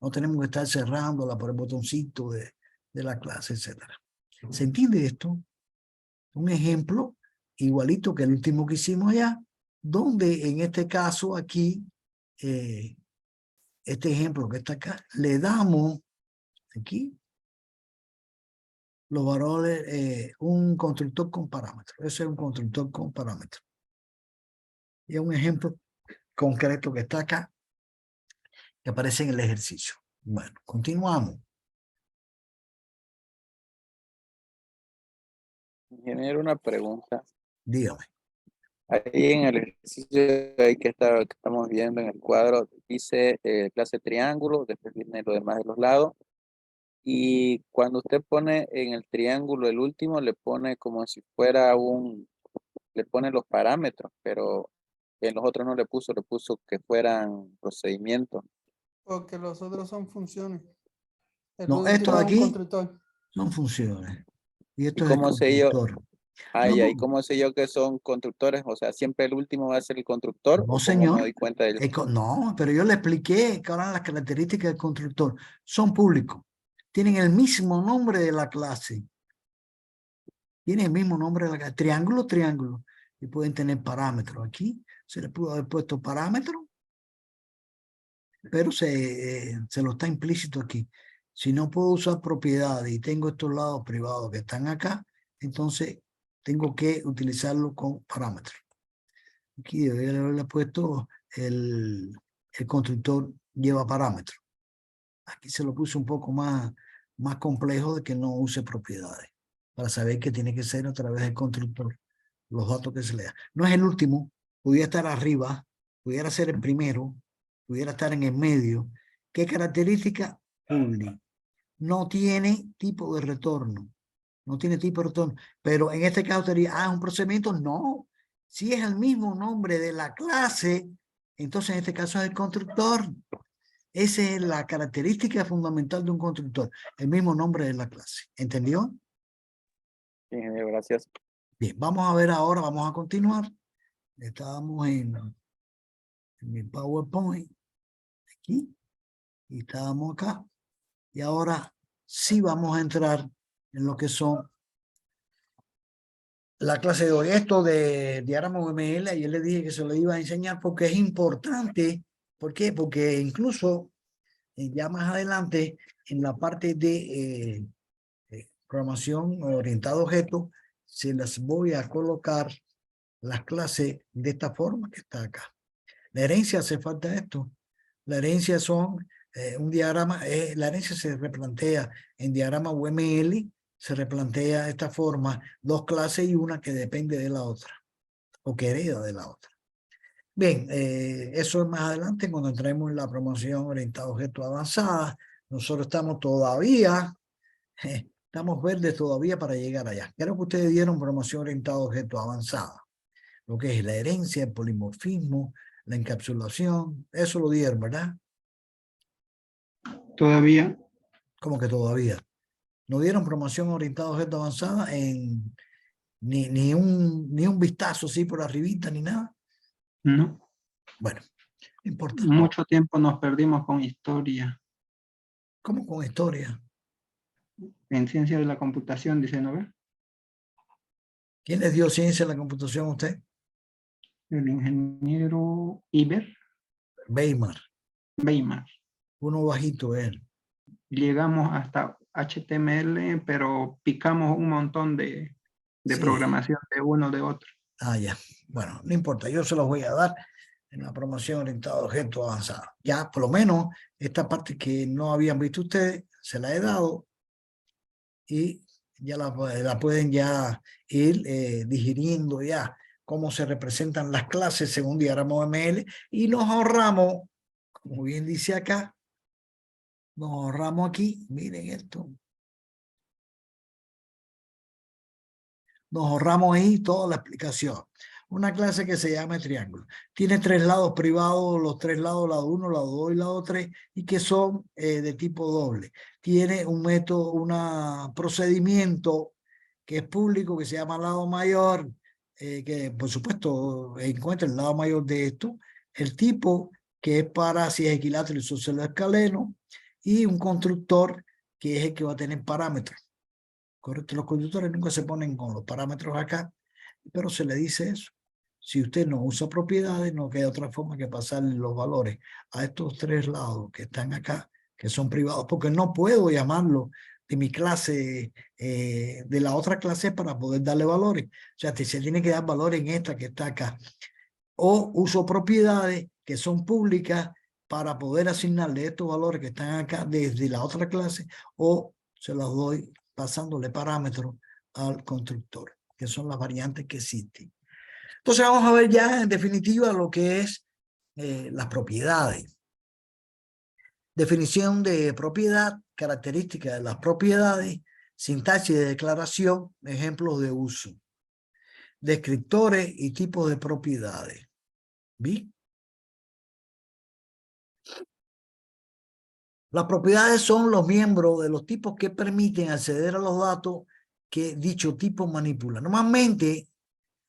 No tenemos que estar cerrándola por el botoncito de la clase, etc. ¿Se entiende esto? Un ejemplo igualito que el último que hicimos allá, donde en este caso aquí, este ejemplo que está acá, le damos aquí los valores, un constructor con parámetros. Ese es un constructor con parámetros. Y es un ejemplo concreto que está acá, que aparece en el ejercicio. Bueno, continuamos. Ingeniero, una pregunta. Dígame. Ahí en el ejercicio ahí que estamos viendo en el cuadro, dice clase triángulo, después viene lo demás de los lados. Y cuando usted pone en el triángulo el último, le pone como si fuera le pone los parámetros, pero en los otros no le puso que fueran procedimientos. Porque los otros son funciones. El No, esto último de es un aquí constructor. son funciones. Y ¿Y esto es el cómo sé yo? constructor. Ay, No, ay, ¿cómo sé yo que son constructores? O sea, ¿siempre el último va a ser el constructor? no, ¿O cómo me señor. doy cuenta del... No, pero yo le expliqué que ahora las características del constructor son públicos. Tienen el mismo nombre de la clase. Tienen el mismo nombre de la clase. Triángulo, triángulo. Y pueden tener parámetros. Aquí se le pudo haber puesto parámetro, pero se lo está implícito aquí. Si no puedo usar propiedades y tengo estos lados privados que están acá, entonces tengo que utilizarlo con parámetros. Aquí debería haberle puesto el constructor lleva parámetros. Aquí se lo puse un poco más complejo de que no use propiedades, para saber que tiene que ser a través del constructor los datos que se le da. No es el último, podría estar arriba, pudiera ser el primero, pudiera estar en el medio. ¿Qué característica? Public. No tiene tipo de retorno. No tiene tipo de retorno. Pero en este caso sería, un procedimiento. No. Si es el mismo nombre de la clase, entonces en este caso es el constructor. Esa es la característica fundamental de un constructor. El mismo nombre de la clase. ¿Entendió? Sí, ingeniero, gracias. Bien, vamos a ver ahora, vamos a continuar. Estábamos en mi PowerPoint, aquí, y estábamos acá. Y ahora sí vamos a entrar en lo que son la clase de hoy. Esto de diagrama UML, ayer le dije que se lo iba a enseñar porque es importante. ¿Por qué? Porque incluso ya más adelante, en la parte de programación orientada a objetos, se las voy a colocar las clases de esta forma que está acá. La herencia hace falta esto. La herencia son un diagrama, la herencia se replantea en diagrama UML, se replantea de esta forma, dos clases y una que depende de la otra, o que hereda de la otra. Bien, eso es más adelante cuando entremos en la promoción orientada a objetos avanzada. Nosotros estamos todavía, estamos verdes todavía para llegar allá. Creo que ustedes dieron promoción orientada a objetos avanzada. Lo que es la herencia, el polimorfismo, la encapsulación, eso lo dieron, ¿verdad? Todavía. Como que todavía. No dieron promoción orientada a objetos avanzada en ni un vistazo así por arribita ni nada. No. Bueno, no importa. Mucho tiempo nos perdimos con historia. ¿Cómo con historia? En ciencia de la computación, dice, ¿no ve? ¿Quién les dio ciencia de la computación a usted? El ingeniero Iber Weimar. Weimar. Uno bajito él. Llegamos hasta HTML, pero picamos un montón de Sí. programación de uno de otro. Ya. Bueno, no importa. Yo se los voy a dar en la promoción orientada a objetos avanzados. Ya, por lo menos, esta parte que no habían visto ustedes, se la he dado y ya la pueden ya ir digiriendo ya cómo se representan las clases según diagrama UML y nos ahorramos, como bien dice acá, nos ahorramos aquí, miren esto. Nos ahorramos ahí toda la explicación. Una clase que se llama triángulo. Tiene tres lados privados, los tres lados, lado 1, lado 2 y lado 3, y que son de tipo doble. Tiene un método, un procedimiento que es público, que se llama lado mayor, que por supuesto encuentra el lado mayor de esto, el tipo que es para si es equilátero isósceles escaleno, y un constructor que es el que va a tener parámetros. Correcto, los constructores nunca se ponen con los parámetros acá, pero se le dice eso. Si usted no usa propiedades, no queda otra forma que pasarle los valores a estos tres lados que están acá, que son privados, porque no puedo llamarlo de mi clase, de la otra clase para poder darle valores. O sea, se tiene que dar valores en esta que está acá. O uso propiedades que son públicas para poder asignarle estos valores que están acá desde la otra clase, o se los doy pasándole parámetros al constructor, que son las variantes que existen. Entonces vamos a ver ya en definitiva lo que es las propiedades. Definición de propiedad, características de las propiedades, sintaxis de declaración, ejemplos de uso, descriptores y tipos de propiedades. ¿Vi? Las propiedades son los miembros de los tipos que permiten acceder a los datos que dicho tipo manipula. Normalmente,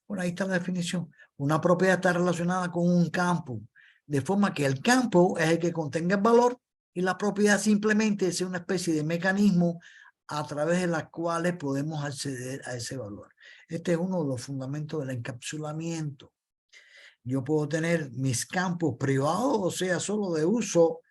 bueno, ahí está la definición. Una propiedad está relacionada con un campo, de forma que el campo es el que contenga el valor y la propiedad simplemente es una especie de mecanismo a través de las cuales podemos acceder a ese valor. Este es uno de los fundamentos del encapsulamiento. Yo puedo tener mis campos privados, o sea, solo de uso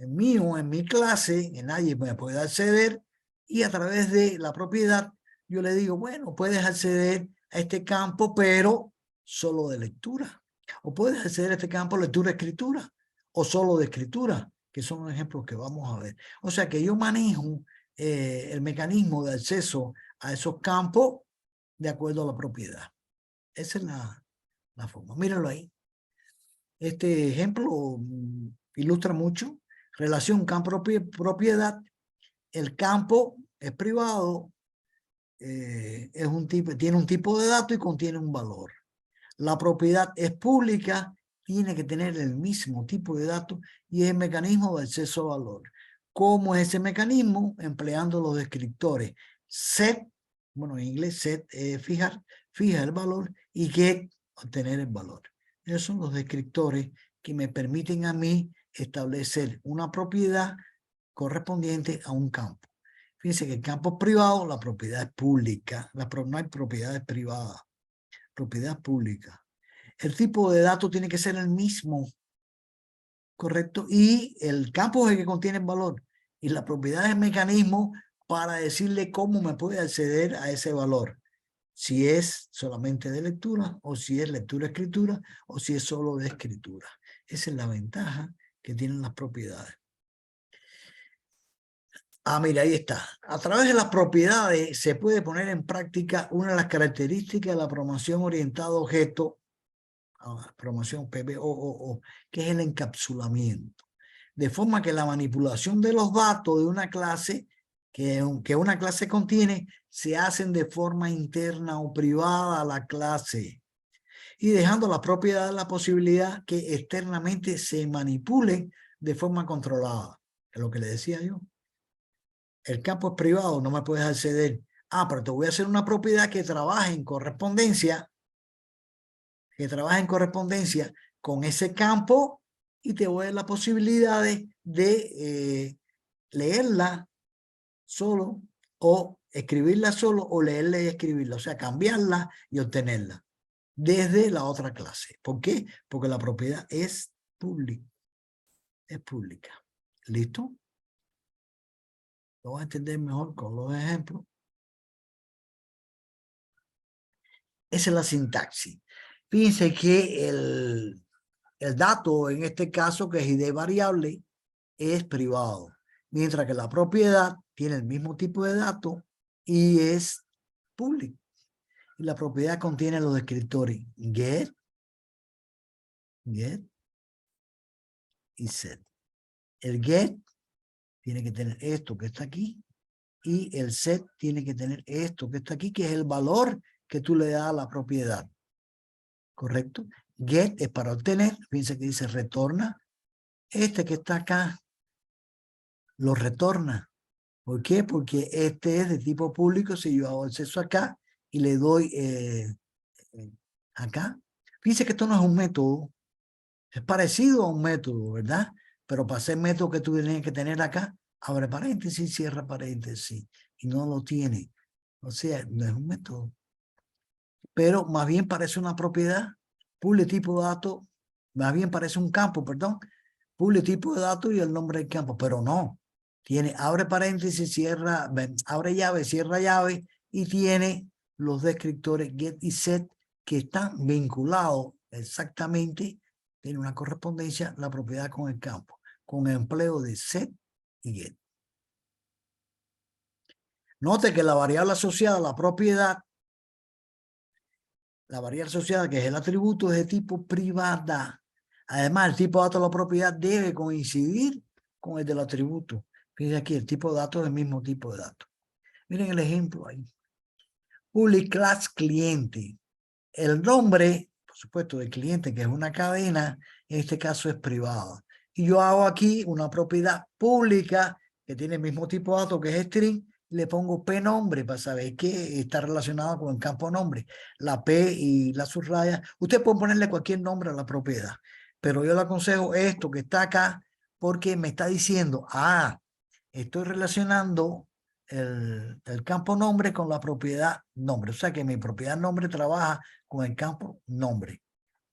mío, en mi clase, que nadie me puede acceder, y a través de la propiedad yo le digo, bueno, puedes acceder a este campo, pero solo de lectura. O puedes acceder a este campo lectura-escritura, o solo de escritura, que son ejemplos que vamos a ver. O sea que yo manejo el mecanismo de acceso a esos campos de acuerdo a la propiedad. Esa es la forma. Míralo ahí. Este ejemplo ilustra mucho. Relación campo-propiedad. El campo es privado, es un tipo, tiene un tipo de dato y contiene un valor. La propiedad es pública, tiene que tener el mismo tipo de datos y es el mecanismo de acceso a valor. ¿Cómo es ese mecanismo? Empleando los descriptores set, bueno, en inglés set, fija el valor, y get, obtener el valor. Esos son los descriptores que me permiten a mí establecer una propiedad correspondiente a un campo. Fíjense que el campo privado, la propiedad es pública, no hay propiedades privadas, propiedad pública. El tipo de datos tiene que ser el mismo, ¿correcto? Y el campo es el que contiene el valor. Y la propiedad es el mecanismo para decirle cómo me puede acceder a ese valor. Si es solamente de lectura, o si es lectura-escritura, o si es solo de escritura. Esa es la ventaja que tienen las propiedades. Ah, mira, ahí está. A través de las propiedades se puede poner en práctica una de las características de la programación orientada a objetos, programación PBOOO, que es el encapsulamiento. De forma que la manipulación de los datos de una clase que una clase contiene se hacen de forma interna o privada a la clase, y dejando la propiedad la posibilidad que externamente se manipule de forma controlada. Es lo que le decía yo. El campo es privado, no me puedes acceder. Ah, pero te voy a hacer una propiedad que trabaje en correspondencia, con ese campo, y te voy a dar la posibilidad de leerla solo, o escribirla solo, o leerla y escribirla, o sea, cambiarla y obtenerla desde la otra clase. ¿Por qué? Porque la propiedad es pública. Es pública. ¿Listo? Lo vas a entender mejor con los ejemplos. Esa es la sintaxis. Fíjense que el dato, en este caso, que es ID variable, es privado, mientras que la propiedad tiene el mismo tipo de dato y es público. Y la propiedad contiene los descriptores get y set. El get tiene que tener esto que está aquí, y el set tiene que tener esto que está aquí, que es el valor que tú le das a la propiedad. ¿Correcto? Get es para obtener, fíjense que dice retorna. Este que está acá lo retorna. ¿Por qué? Porque este es de tipo público. Si yo hago acceso acá y le doy acá, fíjense que esto no es un método, es parecido a un método, ¿verdad? Pero para ser método que tú tienes que tener acá, abre paréntesis, cierra paréntesis, y no lo tiene. O sea, no es un método, pero más bien parece una propiedad. Public tipo de dato, más bien parece un campo, perdón. Public tipo de dato y el nombre del campo, pero no. Tiene abre paréntesis, cierra, abre llave, cierra llave, y tiene los descriptores get y set que están vinculados exactamente, tiene una correspondencia la propiedad con el campo, con el empleo de set y get. Note que la variable asociada a la propiedad, la variable asociada, que es el atributo, es de tipo privada. Además, el tipo de dato de la propiedad debe coincidir con el del atributo. Fíjense aquí, el tipo de datos es el mismo tipo de datos. Miren el ejemplo ahí. Public class cliente. El nombre, por supuesto, del cliente, que es una cadena, en este caso es privada. Y yo hago aquí una propiedad pública que tiene el mismo tipo de datos, que es string, y le pongo p nombre para saber que está relacionado con el campo nombre. La p y la subraya. Usted puede ponerle cualquier nombre a la propiedad, pero yo le aconsejo esto que está acá, porque me está diciendo, estoy relacionando el campo nombre con la propiedad nombre. O sea que mi propiedad nombre trabaja con el campo nombre.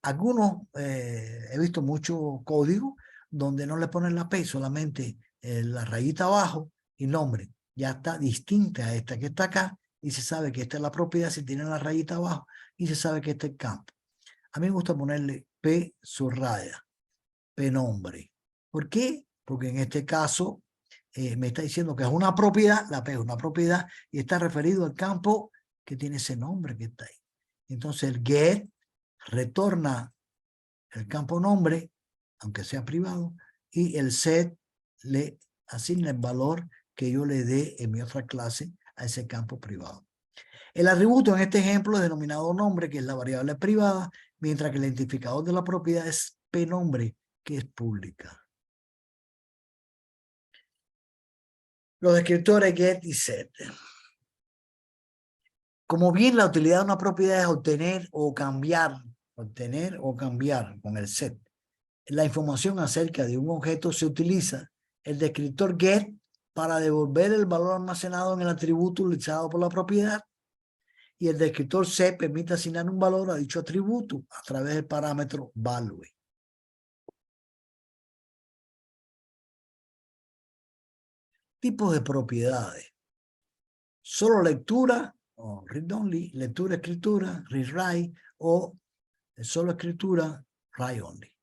Algunos, he visto mucho código donde no le ponen la P, solamente la rayita abajo y nombre. Ya está distinta a esta que está acá, y se sabe que esta es la propiedad si tiene la rayita abajo, y se sabe que este es el campo. A mí me gusta ponerle P subraya, P nombre. ¿Por qué? Porque en este caso me está diciendo que es una propiedad, la P es una propiedad, y está referido al campo que tiene ese nombre que está ahí. Entonces el get retorna el campo nombre, aunque sea privado, y el set le asigna el valor que yo le dé en mi otra clase a ese campo privado. El atributo en este ejemplo es denominado nombre, que es la variable privada, mientras que el identificador de la propiedad es pnombre, que es pública. Los descriptores get y set. Como bien la utilidad de una propiedad es obtener o cambiar con el set la información acerca de un objeto, se utiliza el descriptor get para devolver el valor almacenado en el atributo utilizado por la propiedad, y el descriptor set permite asignar un valor a dicho atributo a través del parámetro value. Tipos de propiedades: solo lectura o read only, lectura, escritura, read write, o solo escritura, write only.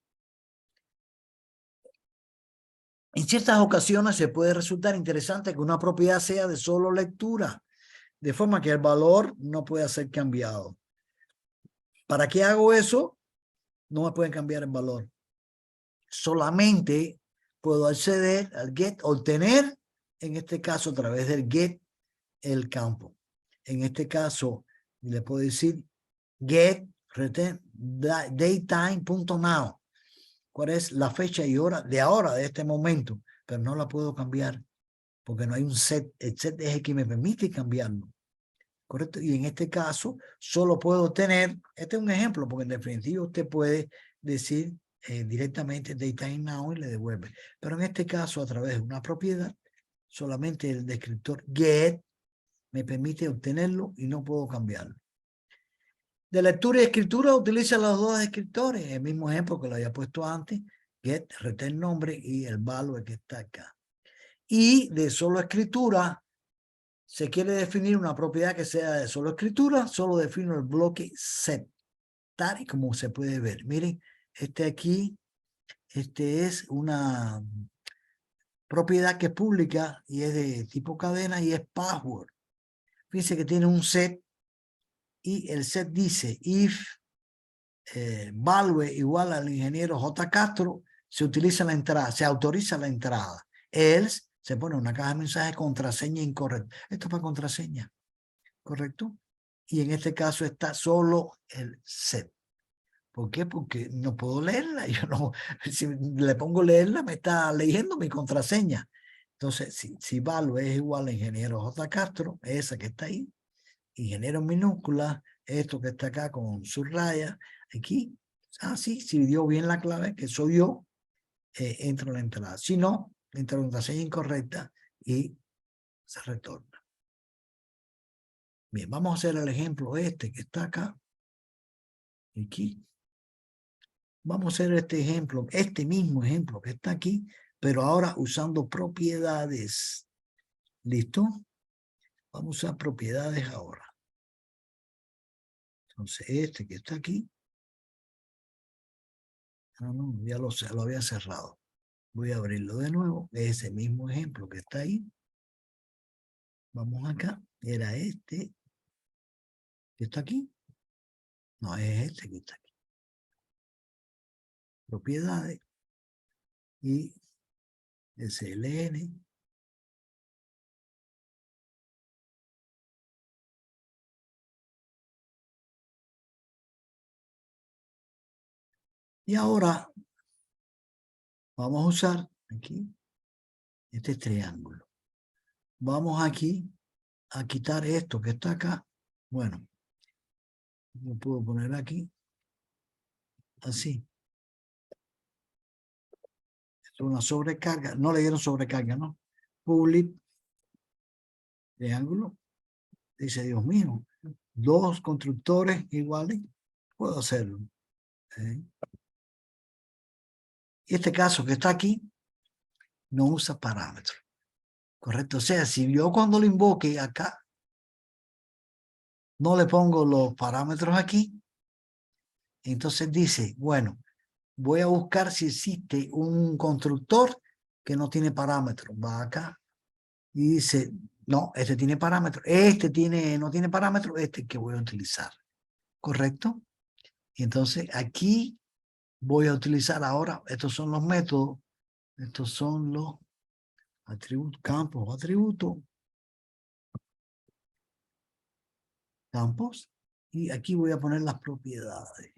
En ciertas ocasiones se puede resultar interesante que una propiedad sea de solo lectura, de forma que el valor no pueda ser cambiado. ¿Para qué hago eso? No me pueden cambiar el valor. Solamente puedo acceder al get, obtener, en este caso a través del get, el campo. En este caso le puedo decir get return datetime.now. ¿Cuál es la fecha y hora de ahora, de este momento? Pero no la puedo cambiar porque no hay un set. El set es el que me permite cambiarlo. ¿Correcto? Y en este caso solo puedo tener, este es un ejemplo, porque en definitiva usted puede decir directamente datetime now y le devuelve. Pero en este caso, a través de una propiedad, solamente el descriptor get me permite obtenerlo y no puedo cambiarlo. De lectura y escritura utiliza los dos descriptores, el mismo ejemplo que lo había puesto antes, get, return nombre y el value que está acá. Y de solo escritura, se quiere definir una propiedad que sea de solo escritura, solo defino el bloque set, tal y como se puede ver. Miren, aquí, es una propiedad que es pública y es de tipo cadena y es password. Fíjense que tiene un set y el set dice if value igual al ingeniero J. Castro, se utiliza la entrada, se autoriza la entrada. Else se pone una caja de mensaje contraseña incorrecta. Esto es para contraseña, ¿correcto? Y en este caso está solo el set. ¿Por qué? Porque no puedo leerla. Yo no, si le pongo leerla, me está leyendo mi contraseña. Entonces, si value es igual a ingeniero J. Castro, esa que está ahí, ingeniero en minúscula, esto que está acá con subraya, aquí, sí, si dio bien la clave, que soy yo, entro en la entrada. Si no, entra la contraseña incorrecta y se retorna. Bien, vamos a hacer el ejemplo que está acá. Aquí. Vamos a hacer este ejemplo, este mismo ejemplo que está aquí, pero ahora usando propiedades. ¿Listo? Vamos a usar propiedades ahora. Entonces, este que está aquí. No, ya lo había cerrado. Voy a abrirlo de nuevo. Ese mismo ejemplo que está ahí. Vamos acá. Era este que está aquí. No, es este que está aquí. Propiedades. Y SLN. Y ahora vamos a usar aquí este triángulo. Vamos aquí a quitar esto que está acá. Bueno, lo puedo poner aquí. Así. Esto es una sobrecarga. No le dieron sobrecarga, ¿no? Public. Triángulo. Dice, Dios mío, dos constructores iguales. Puedo hacerlo. Y este caso que está aquí no usa parámetros. Correcto. O sea, si yo cuando lo invoque acá no le pongo los parámetros aquí, entonces dice, bueno, voy a buscar si existe un constructor que no tiene parámetros. Va acá y dice, no, este tiene parámetros. Este no tiene parámetros, este que voy a utilizar. ¿Correcto? Y entonces aquí voy a utilizar ahora, estos son los métodos, estos son los atributos, campos, atributos, campos, y aquí voy a poner las propiedades.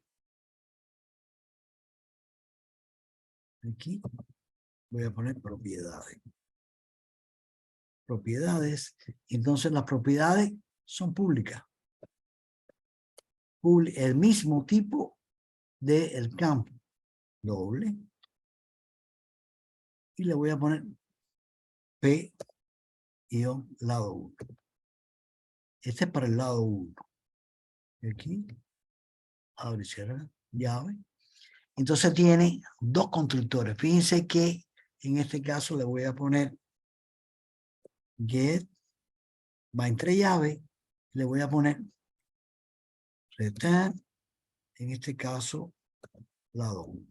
Aquí voy a poner propiedades. Propiedades, entonces las propiedades son públicas. El mismo tipo del campo, doble, y le voy a poner P lado 1. Este es para el lado 1. Aquí, abre y cierra, llave. Entonces tiene dos constructores. Fíjense que en este caso le voy a poner get, va entre llave, le voy a poner return, en este caso, lado 1.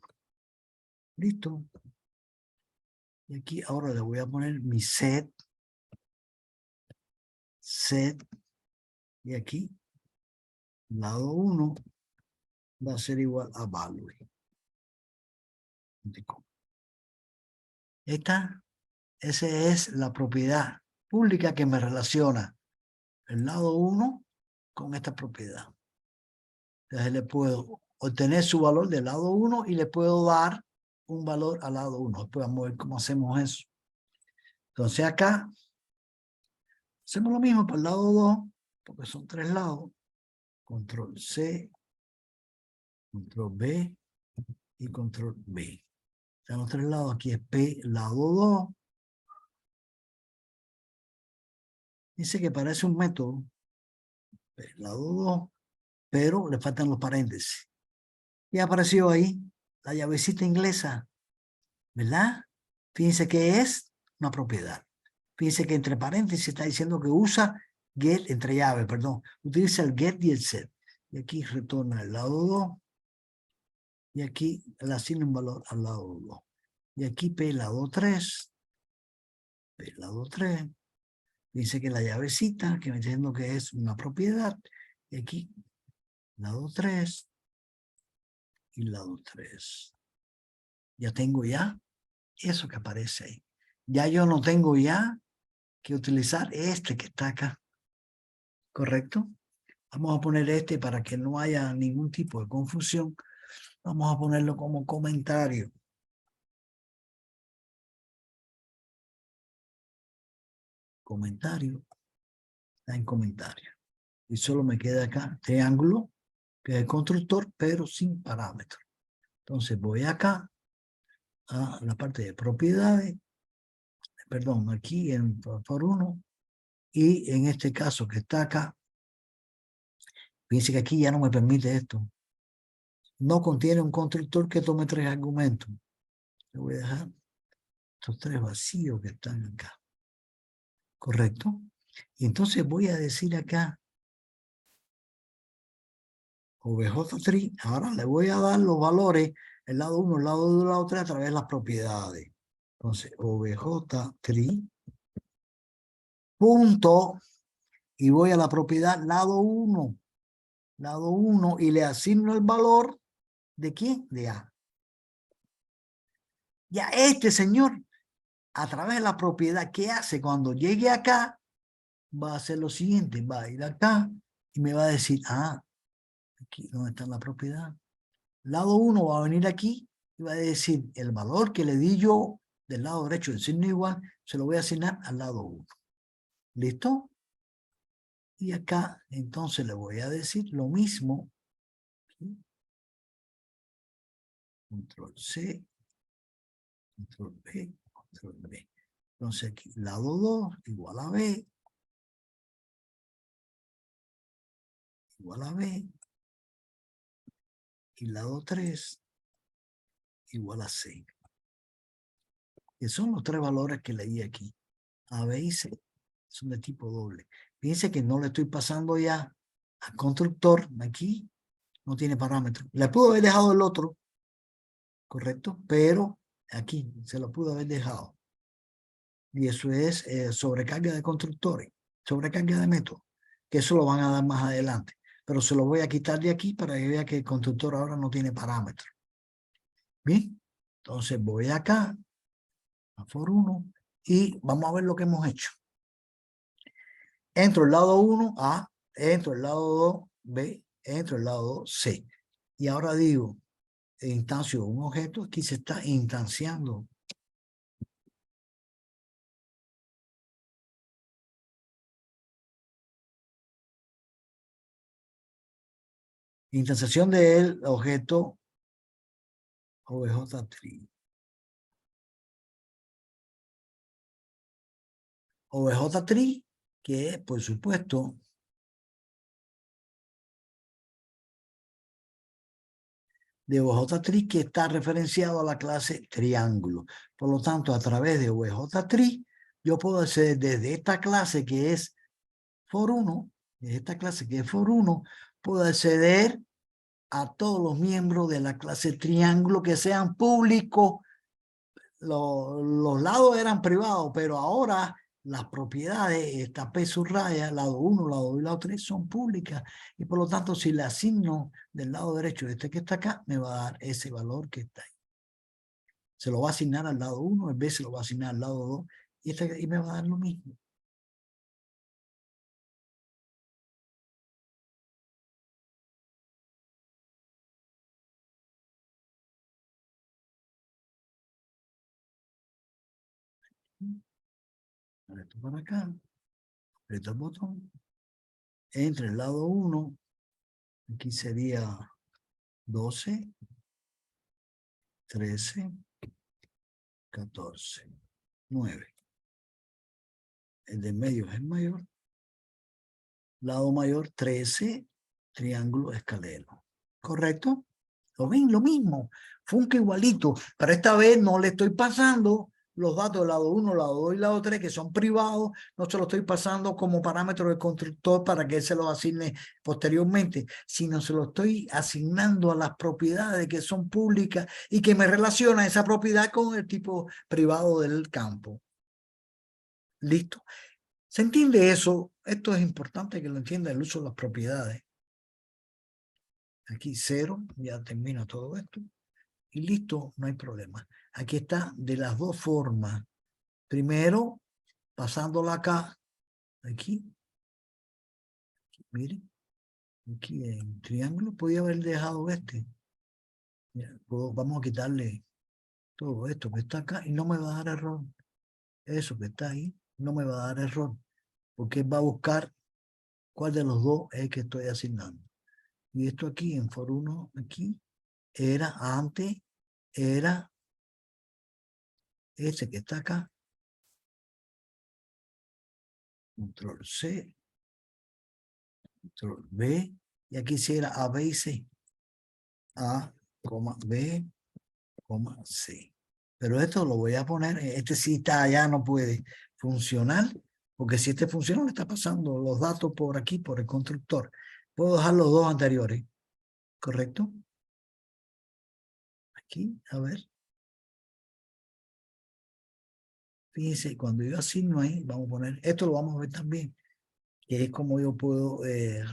Listo. Y aquí ahora le voy a poner mi set, y aquí, lado 1, va a ser igual a value. Esa es la propiedad pública que me relaciona el lado 1 con esta propiedad. Entonces le puedo obtener su valor del lado 1 y le puedo dar un valor al lado 1. Después vamos a ver cómo hacemos eso. Entonces acá hacemos lo mismo para el lado 2, porque son 3 lados. Control C, control B y control B. En los 3 lados, aquí es P, lado 2. Dice que parece un método, P, lado 2, pero le faltan los paréntesis. Y apareció ahí la llavecita inglesa, ¿verdad? Fíjense que es una propiedad. Fíjense que entre paréntesis está diciendo que usa get, entre llaves, perdón, utiliza el get y el set. Y aquí retorna el lado 2. Y aquí le asigna un valor al lado 2. Y aquí P, lado 3. P, lado 3. Dice que la llavecita, que me está diciendo que es una propiedad. Y aquí, lado 3. Y lado 3. Ya tengo ya eso que aparece ahí. Ya yo no tengo ya que utilizar este que está acá. ¿Correcto? Vamos a poner este para que no haya ningún tipo de confusión. Vamos a ponerlo como comentario. Comentario. Está en comentario. Y solo me queda acá triángulo, que es el constructor, pero sin parámetro. Entonces voy acá a la parte de propiedades. Perdón, aquí en for 1. Y en este caso que está acá, fíjense que aquí ya no me permite esto. No contiene un constructor que tome 3 argumentos. Le voy a dejar estos 3 vacíos que están acá. ¿Correcto? Y entonces voy a decir acá obj3. Ahora le voy a dar los valores, el lado 1, el lado 2, el lado 3 a través de las propiedades. Entonces, obj3 punto, y voy a la propiedad lado 1. Lado 1 y le asigno el valor ¿de quién? De A. Ya este señor, a través de la propiedad, ¿qué hace? Cuando llegue acá, va a hacer lo siguiente, va a ir acá y me va a decir, aquí donde está la propiedad. Lado 1 va a venir aquí y va a decir, el valor que le di yo del lado derecho del signo igual, se lo voy a asignar al lado 1. ¿Listo? Y acá, entonces le voy a decir lo mismo. Control C, control B, control B. Entonces aquí, lado 2 igual a B, igual a B, y lado 3 igual a C. Que son los 3 valores que leí aquí. A, B y C son de tipo doble. Fíjense que no le estoy pasando ya al constructor. Aquí no tiene parámetro. Le pudo haber dejado el otro, correcto, pero aquí se lo pudo haber dejado. Y eso es sobrecarga de constructores, sobrecarga de métodos, que eso lo van a dar más adelante. Pero se lo voy a quitar de aquí para que vea que el constructor ahora no tiene parámetro. Bien, entonces voy acá, a for 1, y vamos a ver lo que hemos hecho. Entro el lado 1, A, entro el lado 2, B, entro el lado 2, C. Y ahora digo, instancio un objeto, aquí se está instanciando. Instanciación del objeto obj3. obj3, que es, por supuesto, de obj3 que está referenciado a la clase triángulo. Por lo tanto, a través de obj3, yo puedo acceder desde esta clase que es for1, de esta clase que es for1, puedo acceder a todos los miembros de la clase triángulo que sean públicos. Los lados eran privados, pero ahora las propiedades, esta P subraya, lado 1, lado 2 y lado 3 son públicas. Y por lo tanto, si le asigno del lado derecho este que está acá, me va a dar ese valor que está ahí. Se lo va a asignar al lado 1, en vez se lo va a asignar al lado 2, y me va a dar lo mismo. Esto para acá, aprieto el botón, entre el lado 1, aquí sería 12, 13, 14, 9. El de medio es el mayor. Lado mayor 13, triángulo escaleno. ¿Correcto? ¿Lo ven? Lo mismo. Funca igualito. Pero esta vez no le estoy pasando los datos del lado 1, lado 2 y lado 3 que son privados. No se los estoy pasando como parámetro del constructor para que él se los asigne posteriormente, sino se lo estoy asignando a las propiedades que son públicas y que me relacionan esa propiedad con el tipo privado del campo. ¿Listo? ¿Se entiende eso? Esto es importante que lo entienda, el uso de las propiedades. Aquí 0, ya termina todo esto. Y listo, no hay problema. Aquí está de las dos formas. Primero, pasándola acá, aquí. Miren, aquí en triángulo, podía haber dejado este. Vamos a quitarle todo esto que está acá y no me va a dar error. Eso que está ahí no me va a dar error, porque él va a buscar cuál de los dos es el que estoy asignando. Y esto aquí en for 1, aquí, era antes, era ese que está acá. Control C, Control B, y aquí sí era A, B y C. A, B, C. Pero esto lo voy a poner, este sí está allá, no puede funcionar, porque si este funciona, le está pasando los datos por aquí, por el constructor. Puedo dejar los dos anteriores, ¿correcto? Aquí, a ver. Fíjense, cuando yo asigno ahí, vamos a poner, esto lo vamos a ver también, que es como yo puedo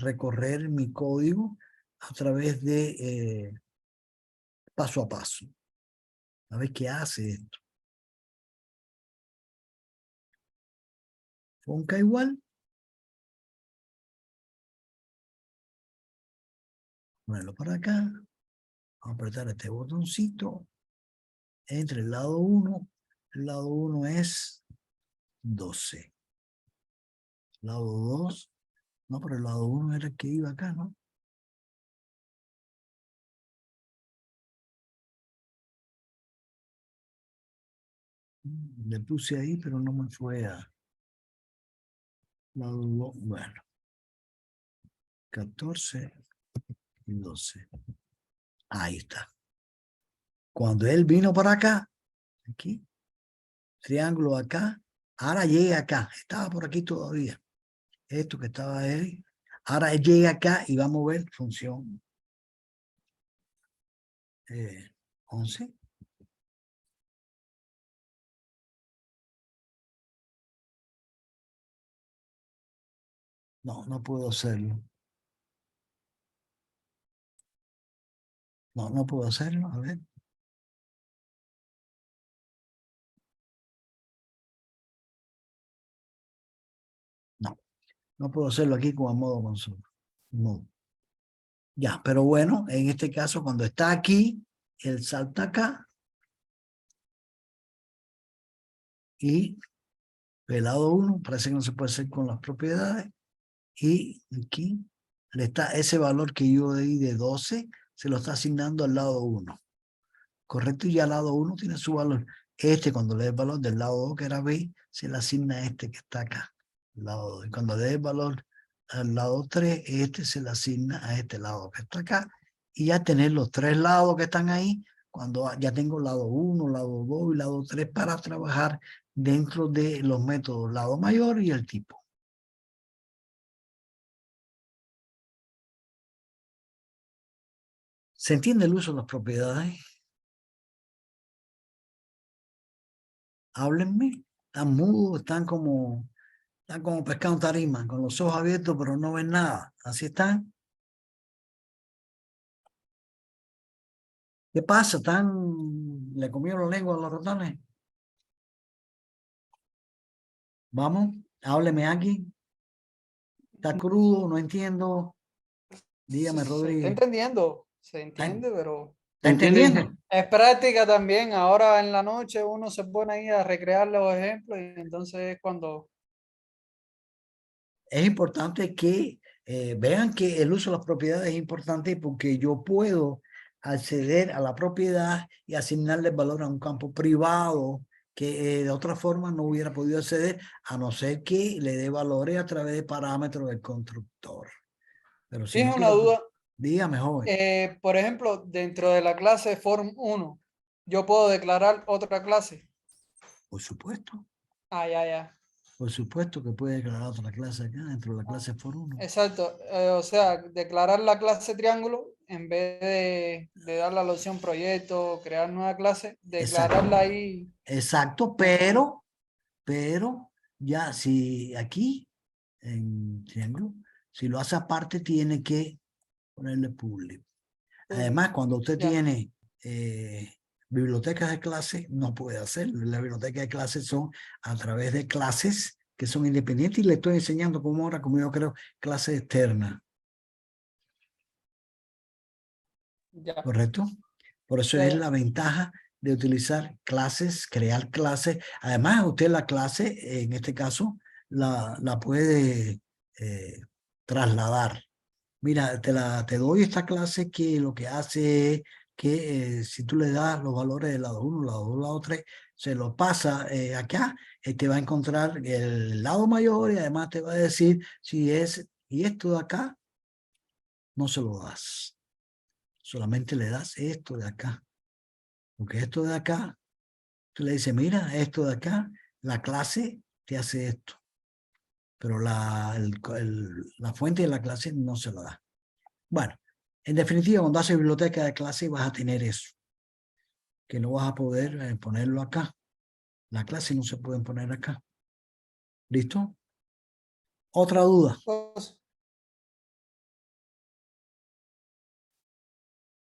recorrer mi código a través de paso a paso. A ver qué hace esto. Funca igual. Ponerlo para acá. Vamos a apretar este botoncito. Entre el lado 1. El lado 1 es 12. Lado 2. No, pero el lado 1 era el que iba acá, ¿no? Le puse ahí, pero no me fue a... Lado 2, bueno. 14 y 12. Ahí está. Cuando él vino para acá, aquí, triángulo acá, ahora llega acá, estaba por aquí todavía. Esto que estaba ahí, ahora él llega acá y vamos a ver función 11. No, no puedo hacerlo. No, no puedo hacerlo, a ver. No puedo hacerlo aquí con el modo consola. No. Ya, pero bueno, en este caso, cuando está aquí, él salta acá. Y el lado 1, parece que no se puede hacer con las propiedades. Y aquí le está ese valor que yo di de 12, se lo está asignando al lado 1. Correcto, y ya al lado 1 tiene su valor. Cuando le dé el valor del lado 2, que era B, se le asigna a este que está acá. El lado 2. Y cuando le dé el valor al lado 3, se le asigna a este lado que está acá. Y ya tener los 3 lados que están ahí, cuando ya tengo lado 1, lado 2 y lado 3 para trabajar dentro de los métodos lado mayor y el tipo. ¿Se entiende el uso de las propiedades? Háblenme. Están mudos, están como pescado en tarima, con los ojos abiertos, pero no ven nada. Así están. ¿Qué pasa? ¿Le comieron la lengua a los ratones? Vamos, hábleme aquí. Está crudo, no entiendo. Dígame, Se está Rodríguez. entendiendo, se entiende, pero ¿Está entendiendo? es práctica también. Ahora en la noche uno se pone ahí a recrear los ejemplos y entonces es cuando... Es importante que vean que el uso de las propiedades es importante porque yo puedo acceder a la propiedad y asignarle valor a un campo privado que de otra forma no hubiera podido acceder, a no ser que le dé valores a través de parámetros del constructor. Pero si no Tienes una quiero, duda, dígame, joven. por ejemplo, dentro de la clase Form 1, yo puedo declarar otra clase. Por supuesto. Ah, ya. Por supuesto que puede declarar otra clase acá dentro de la clase for 1. Exacto. O sea, declarar la clase triángulo en vez de dar la opción proyecto, crear nueva clase, declararla ahí. Exacto, pero ya si aquí en triángulo, si lo hace aparte tiene que ponerle público. Además, cuando usted Ya. tiene bibliotecas de clase, no puede hacerlo. Las bibliotecas de clase son a través de clases que son independientes y le estoy enseñando como ahora, como yo creo, clase externa. Ya. ¿Correcto? Por eso Ya, es ya. la ventaja de utilizar clases, crear clases. Además, usted la clase, en este caso, la puede trasladar. Mira, te doy esta clase que lo que hace es que si tú le das los valores del lado 1, lado 2, lado 3, se lo pasa acá, te va a encontrar el lado mayor y además te va a decir si es, y esto de acá, no se lo das. Solamente le das esto de acá. Porque esto de acá, tú le dices, mira, esto de acá, la clase te hace esto. Pero la fuente de la clase no se lo da. Bueno, en definitiva, cuando haces biblioteca de clase vas a tener eso. Que no vas a poder ponerlo acá. La clase no se puede poner acá. ¿Listo? ¿Otra duda? Pues,